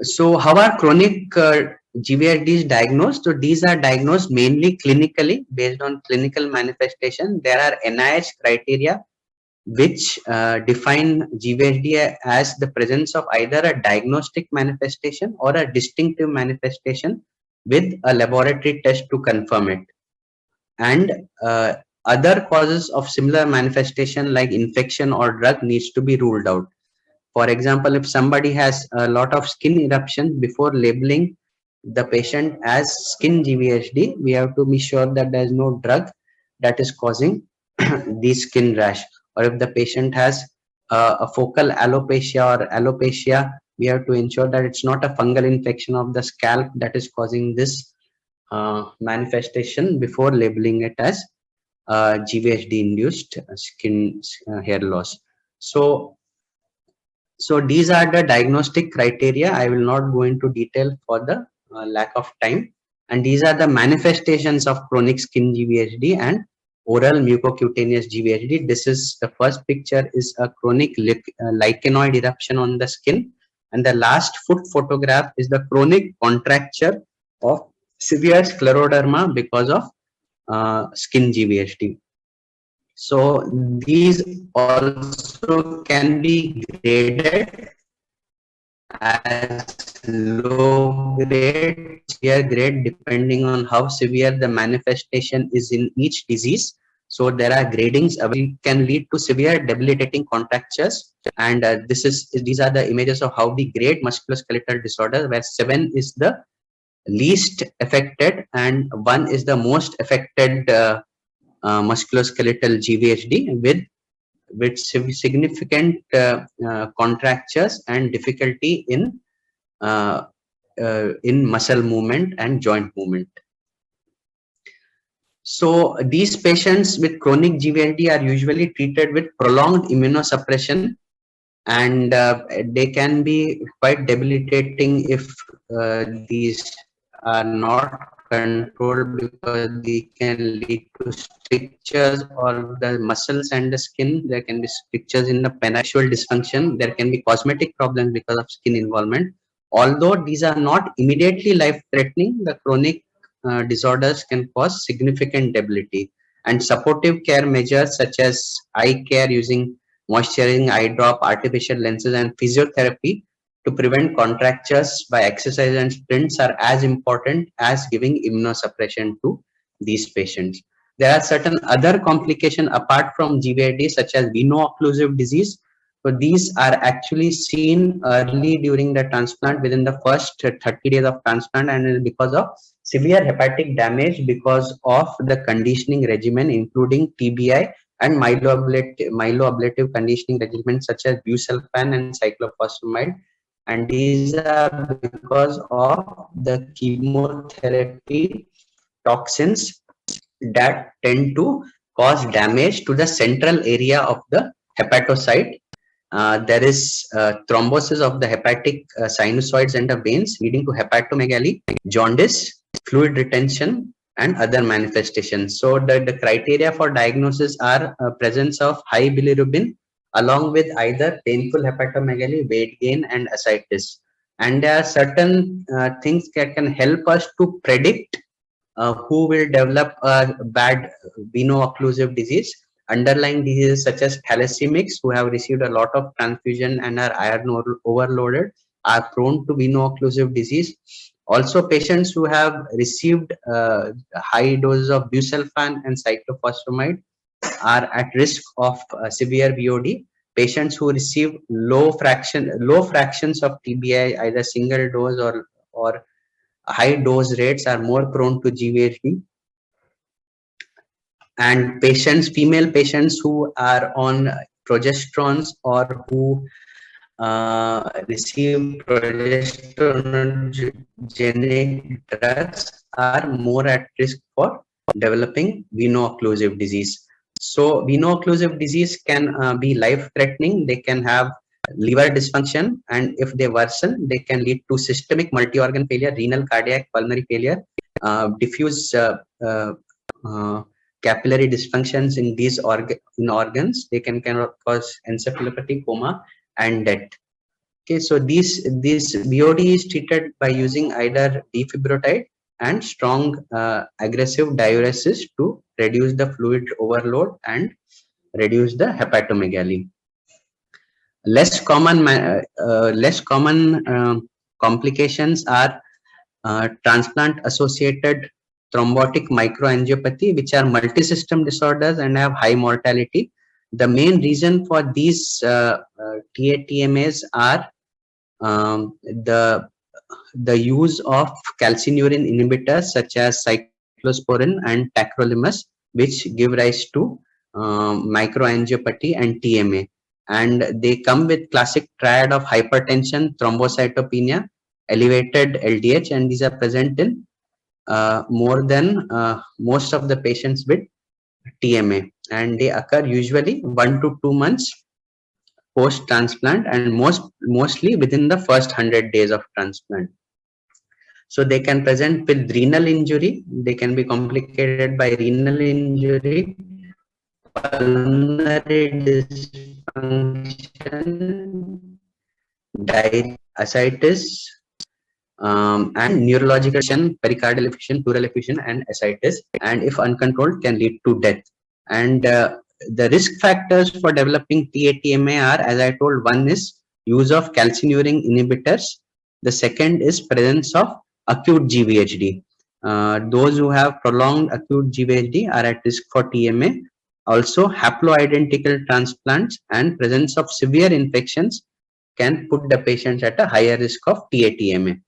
so how are chronic GVHDs diagnosed? So these are diagnosed mainly clinically based on clinical manifestation. There are NIH criteria which define GVHD as the presence of either a diagnostic manifestation or a distinctive manifestation with a laboratory test to confirm it. And other causes of similar manifestation like infection or drug needs to be ruled out. For example, if somebody has a lot of skin eruptions, before labeling the patient as skin GVHD, we have to be sure that there is no drug that is causing the skin rash. Or if the patient has a focal alopecia, we have to ensure that it's not a fungal infection of the scalp that is causing this manifestation before labeling it as GVHD induced skin hair loss. So these are the diagnostic criteria. I will not go into detail for the lack of time. And these are the manifestations of chronic skin GVHD and oral mucocutaneous GVHD. This is the first picture is a chronic lichenoid eruption on the skin. And the last foot photograph is the chronic contracture of severe scleroderma because of skin GVHD. So these also can be graded as low grade, severe grade, depending on how severe the manifestation is in each disease. So there are gradings. It can lead to severe debilitating contractures, and these are the images of how we grade musculoskeletal disorder, where 7 is the least affected and 1 is the most affected musculoskeletal GVHD with significant contractures and difficulty in muscle movement and joint movement. So these patients with chronic GVHD are usually treated with prolonged immunosuppression, and they can be quite debilitating if these are not controlled, because they can lead to strictures or the muscles and the skin. There can be strictures in the penile dysfunction. There can be cosmetic problems because of skin involvement. Although these are not immediately life-threatening, the chronic disorders can cause significant debility. And supportive care measures such as eye care using moisturizing eye drop, artificial lenses, and physiotherapy to prevent contractures by exercise and sprints are as important as giving immunosuppression to these patients. There are certain other complications apart from GVHD, such as veno-occlusive disease. So these are actually seen early during the transplant, within the first 30 days of transplant, and because of severe hepatic damage because of the conditioning regimen, including TBI and myeloablative conditioning regimens such as busulfan and cyclophosphamide. And these are because of the chemotherapy toxins that tend to cause damage to the central area of the hepatocyte. There is thrombosis of the hepatic sinusoids and the veins, leading to hepatomegaly, jaundice, fluid retention, and other manifestations. So the criteria for diagnosis are presence of high bilirubin along with either painful hepatomegaly, weight gain, and ascites. And there are certain things that can help us to predict who will develop a bad veno-occlusive disease. Underlying diseases such as thalassemics, who have received a lot of transfusion and are iron overloaded, are prone to veno-occlusive disease. Also, patients who have received high doses of busulfan and cyclophosphamide are at risk of severe VOD. Patients who receive low fractions of TBI, either single dose or high dose rates, are more prone to GVHD. And female patients who are on progesterones or who receive progesterone-genic drugs are more at risk for developing veno-occlusive disease. So veno-occlusive disease can be life-threatening. They can have liver dysfunction, and if they worsen, they can lead to systemic multi-organ failure, renal, cardiac, pulmonary failure, diffuse capillary dysfunctions in these organs. They can cause encephalopathy, coma, and death. Okay, so this VOD is treated by using either defibrotide and strong aggressive diuresis to reduce the fluid overload and reduce the hepatomegaly. Less common complications are transplant associated thrombotic microangiopathy, which are multi-system disorders and have high mortality. The main reason for these TATMAs are the use of calcineurin inhibitors such as cyclosporin and tacrolimus, which give rise to microangiopathy and TMA. And they come with classic triad of hypertension, thrombocytopenia, elevated LDH, and these are present in more than most of the patients with TMA, and they occur usually 1 to 2 months post transplant, and mostly within the first 100 days of transplant. So they can present with renal injury, they can be complicated by renal injury, pulmonary dysfunction, diarrhea, ascites, and neurological effusion, pericardial effusion, pleural effusion, and ascites, and if uncontrolled, can lead to death. And the risk factors for developing TA-TMA are, as I told, one is use of calcineurin inhibitors. The second is presence of acute GVHD. Those who have prolonged acute GVHD are at risk for TMA. Also, haploidentical transplants and presence of severe infections can put the patients at a higher risk of TA-TMA.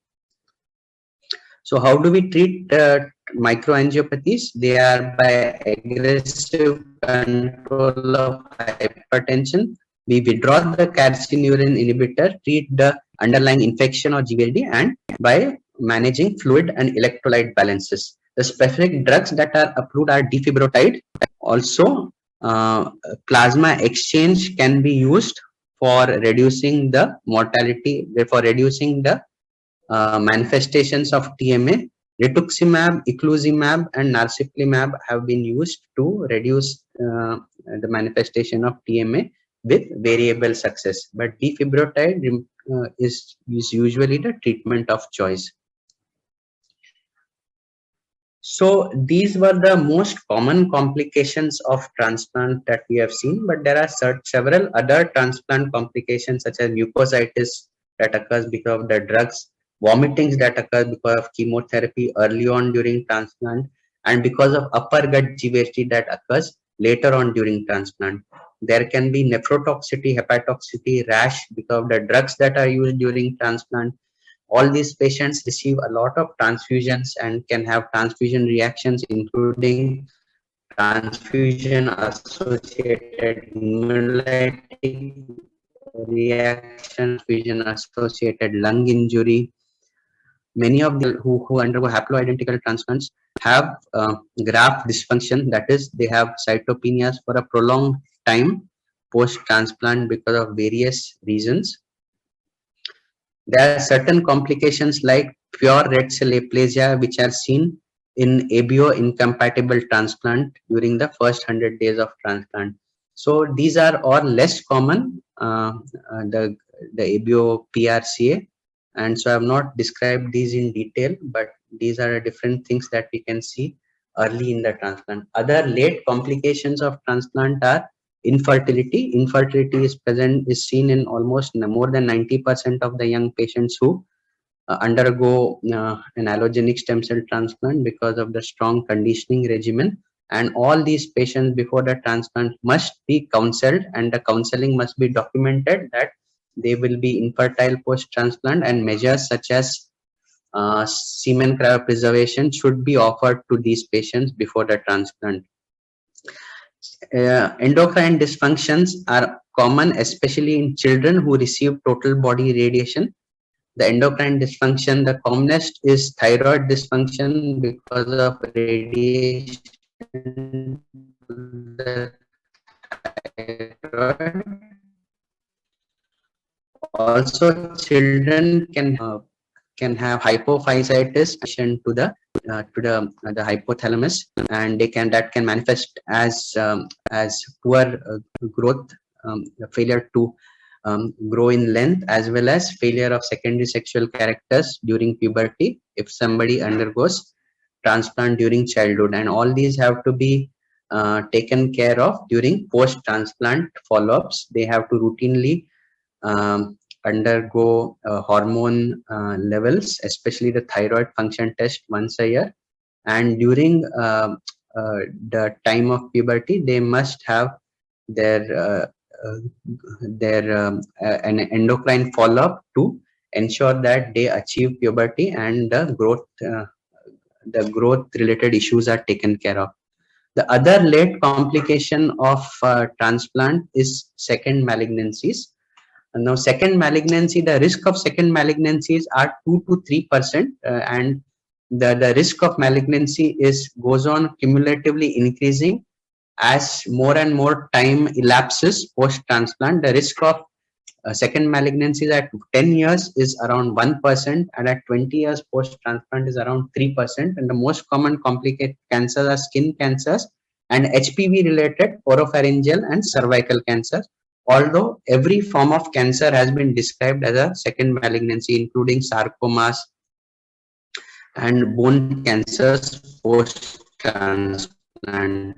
So how do we treat microangiopathies? They are by aggressive control of hypertension. We withdraw the calcineurin inhibitor, treat the underlying infection or GVHD, and by managing fluid and electrolyte balances. The specific drugs that are approved are defibrotide. Also, plasma exchange can be used for reducing the mortality, for reducing the manifestations of TMA. Rituximab, eculizumab, and narsoplimab have been used to reduce the manifestation of TMA with variable success. But defibrotide is usually the treatment of choice. So these were the most common complications of transplant that we have seen, but there are several other transplant complications such as mucositis that occurs because of the drugs, vomitings that occur because of chemotherapy early on during transplant, and because of upper gut GVHD that occurs later on during transplant. There can be nephrotoxicity, hepatotoxicity, rash because of the drugs that are used during transplant. All these patients receive a lot of transfusions and can have transfusion reactions, including transfusion associated hemolytic reaction, transfusion associated lung injury. Many of the who undergo haploidentical transplants have graft dysfunction, that is, they have cytopenias for a prolonged time post transplant because of various reasons. There are certain complications like pure red cell aplasia, which are seen in ABO incompatible transplant during the first 100 days of transplant. So these are all less common, the ABO PRCA, and so I have not described these in detail, but these are different things that we can see early in the transplant. Other late complications of transplant are infertility. Infertility is seen in almost more than 90% of the young patients who undergo an allogenic stem cell transplant because of the strong conditioning regimen. And all these patients before the transplant must be counseled, and the counseling must be documented that they will be infertile post transplant, and measures such as semen cryopreservation should be offered to these patients before the transplant. Endocrine dysfunctions are common, especially in children who receive total body radiation. The endocrine dysfunction, the commonest is thyroid dysfunction because of radiation to the thyroid. Also, children can have hypophysitis to the hypothalamus, and that can manifest as poor growth, failure to grow in length, as well as failure of secondary sexual characters during puberty if somebody undergoes transplant during childhood. And all these have to be taken care of during post transplant follow-ups. They have to routinely undergo hormone levels, especially the thyroid function test, once a year. And during the time of puberty, they must have their an endocrine follow-up to ensure that they achieve puberty and the growth related issues are taken care of. The other late complication of transplant is second malignancies. And now, second malignancy, the risk of second malignancies are 2 to 3%, and the risk of malignancy goes on cumulatively increasing as more and more time elapses post-transplant, the risk of second malignancies at 10 years is around 1%, and at 20 years post-transplant is around 3%. And the most common complicated cancers are skin cancers and HPV-related oropharyngeal and cervical cancers. Although every form of cancer has been described as a second malignancy, including sarcomas and bone cancers post-transplant.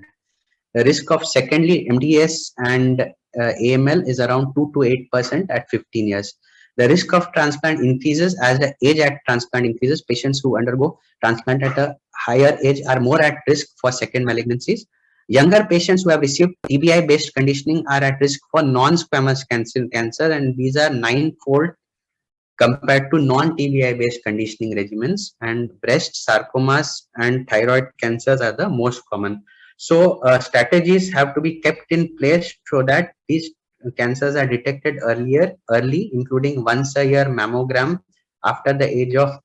The risk of secondly MDS and AML is around 2 to 8% at 15 years. The risk of transplant increases as the age at transplant increases. Patients who undergo transplant at a higher age are more at risk for second malignancies. Younger patients who have received TBI-based conditioning are at risk for non-squamous cancer, and these are ninefold compared to non-TBI-based conditioning regimens. And breast, sarcomas, and thyroid cancers are the most common. So strategies have to be kept in place so that these cancers are detected early, including once a year mammogram after the age of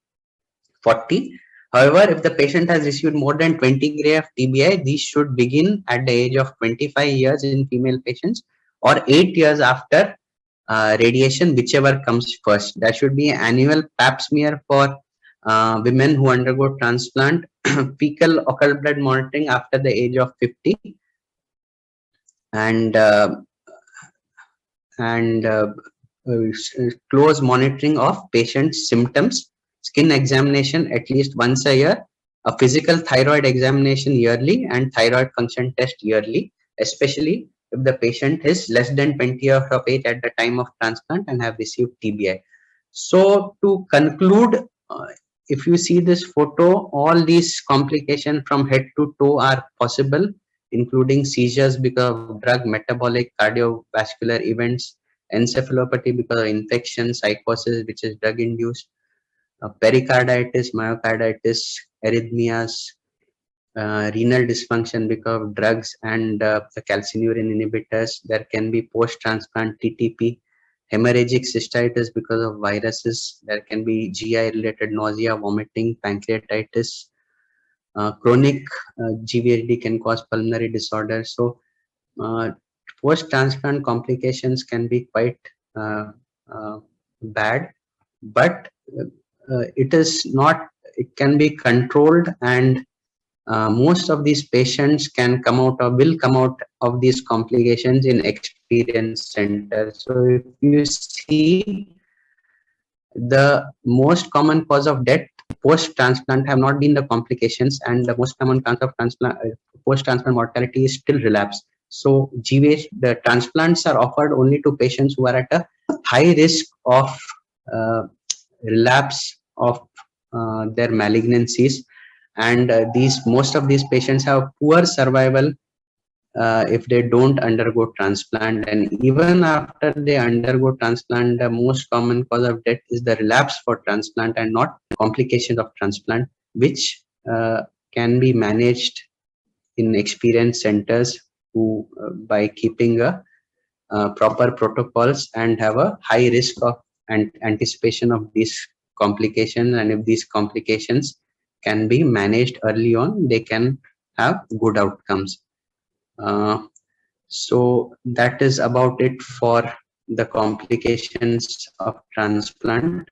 40. However, if the patient has received more than 20 gray of TBI, these should begin at the age of 25 years in female patients or 8 years after radiation, whichever comes first. There should be annual pap smear for women who undergo transplant, fecal occult blood monitoring after the age of 50, and close monitoring of patients' symptoms, skin examination at least once a year, a physical thyroid examination yearly, and thyroid function test yearly, especially if the patient is less than 20 years of age at the time of transplant and have received TBI. So to conclude, if you see this photo, all these complications from head to toe are possible, including seizures because of drug, metabolic, cardiovascular events, encephalopathy because of infection, psychosis, which is drug induced, pericarditis, myocarditis, arrhythmias, renal dysfunction because of drugs and the calcineurin inhibitors. There can be post-transplant TTP, hemorrhagic cystitis because of viruses. There can be GI related nausea, vomiting, pancreatitis. Chronic GVHD can cause pulmonary disorder. So post-transplant complications can be quite bad, but it is not, it can be controlled, and most of these patients can come out or will come out of these complications in experience centers. So if you see, the most common cause of death post-transplant have not been the complications, and the most common cause of transplant post-transplant mortality is still relapse. So GVH, the transplants are offered only to patients who are at a high risk of relapse of their malignancies, and most of these patients have poor survival if they don't undergo transplant. And even after they undergo transplant, the most common cause of death is the relapse for transplant and not complications of transplant, which can be managed in experience centers who by keeping a proper protocols and have a high risk of anticipation of these complications. And if these complications can be managed early on, they can have good outcomes. So that is about it for the complications of transplant.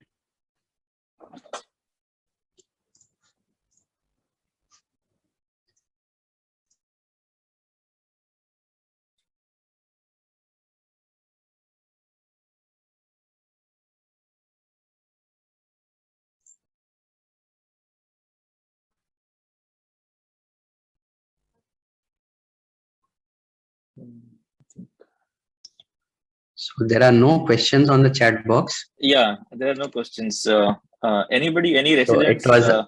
So there are no questions on the chat box. Yeah, there are no questions. Anybody, any So residents, it was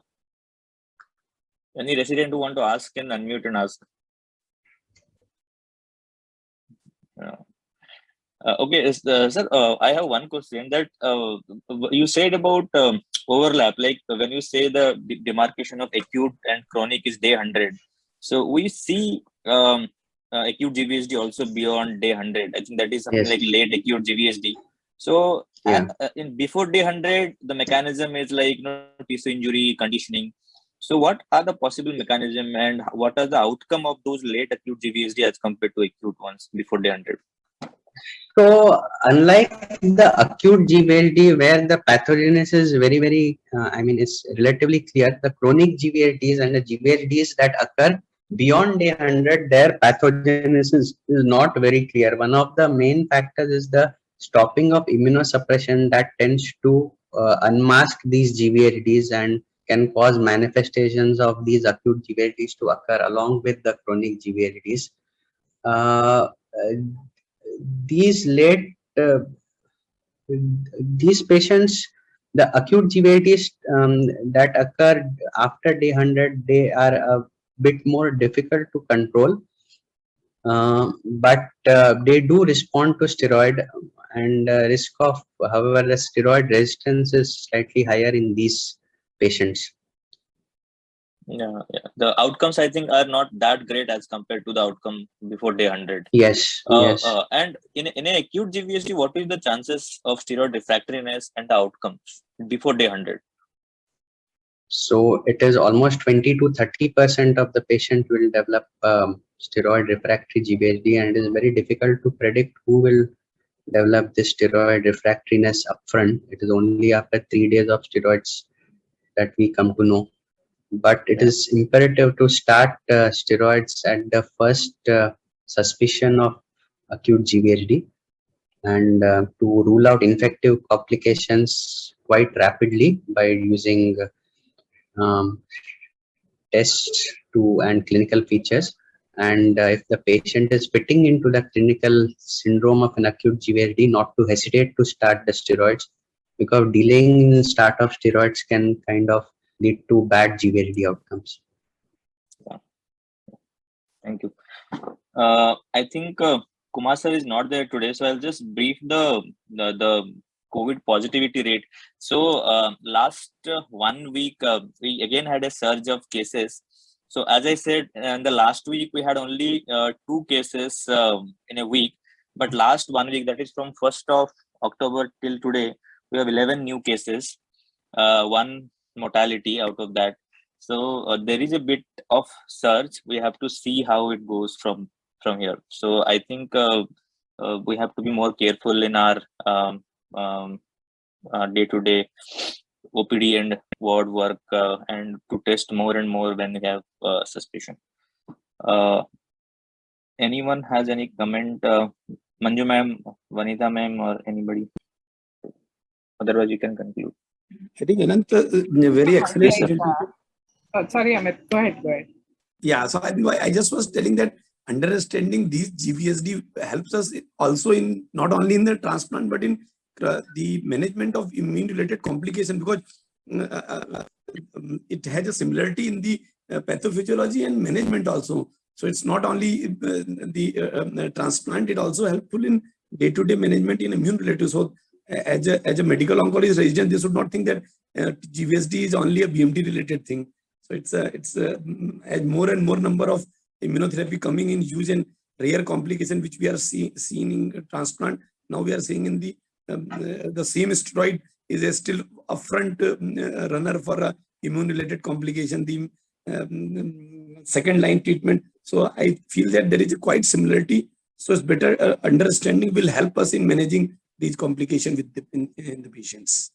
any resident who want to ask can unmute and ask. Okay, sir, I have one question that you said about overlap, like when you say the demarcation of acute and chronic is day 100. So we see acute GVHD also beyond day 100. I think that is something like late acute GVHD. So in before day 100, the mechanism is like tissue injury, conditioning. So what are the possible mechanism and what are the outcome of those late acute GVHD as compared to acute ones before day 100? So unlike the acute GVHD where the pathogenesis is very, I mean, it's relatively clear, the chronic GVHDs and the GVHDs that occur beyond day 100, their pathogenesis is not very clear. One of the main factors is the stopping of immunosuppression that tends to unmask these GVHDs and can cause manifestations of these acute GVHDs to occur along with the chronic GVHDs. Uh, these late these patients, the acute GVHDs that occur after day 100, they are a bit more difficult to control, but they do respond to steroid, and risk of, however, the steroid resistance is slightly higher in these patients. Yeah. The outcomes I think are not that great as compared to the outcome before day 100. Yes. And in an acute GVHD, what is the chances of steroid refractoriness and the outcomes before day 100? So it is almost 20 to 30% of the patient will develop steroid refractory GVHD, and it is very difficult to predict who will develop this steroid refractoriness upfront. It is only after 3 days of steroids that we come to know. But it is imperative to start steroids at the first suspicion of acute GVHD, and to rule out infective complications quite rapidly by using tests and clinical features. And if the patient is fitting into the clinical syndrome of an acute GVHD, not to hesitate to start the steroids, because delaying the start of steroids can kind of lead to bad GVHD outcomes. Thank you. I think Kumar sir is not there today, so I'll just brief the COVID positivity rate. So last 1 week, we again had a surge of cases. So as I said, in the last week, we had only 2 cases in a week. But last 1 week, that is from 1st of October till today, we have 11 new cases, 1 mortality out of that. So there is a bit of surge. We have to see how it goes from here. So I think we have to be more careful in our day-to-day OPD and ward work, and to test more and more when we have suspicion. Anyone has any comment? Manju ma'am, Vanita ma'am, or anybody? Otherwise, you can conclude. I think Anant, very excellent. Yes, sorry, Amit. Go ahead. Yeah, so I just was telling that understanding these GVHD helps us also in not only in the transplant but in the management of immune-related complication, because it has a similarity in the pathophysiology and management also. So it's not only the transplant; it also helpful in day-to-day management in immune-related. So as a medical oncologist resident, they should not think that GVHD is only a BMT-related thing. So it's as more and more number of immunotherapy coming in use and rare complication which we are seeing in transplant. Now we are seeing in the same steroid is a still upfront runner for immune-related complication, the second line treatment. So I feel that there is a quite similarity. So it's better understanding will help us in managing these complications in the patients.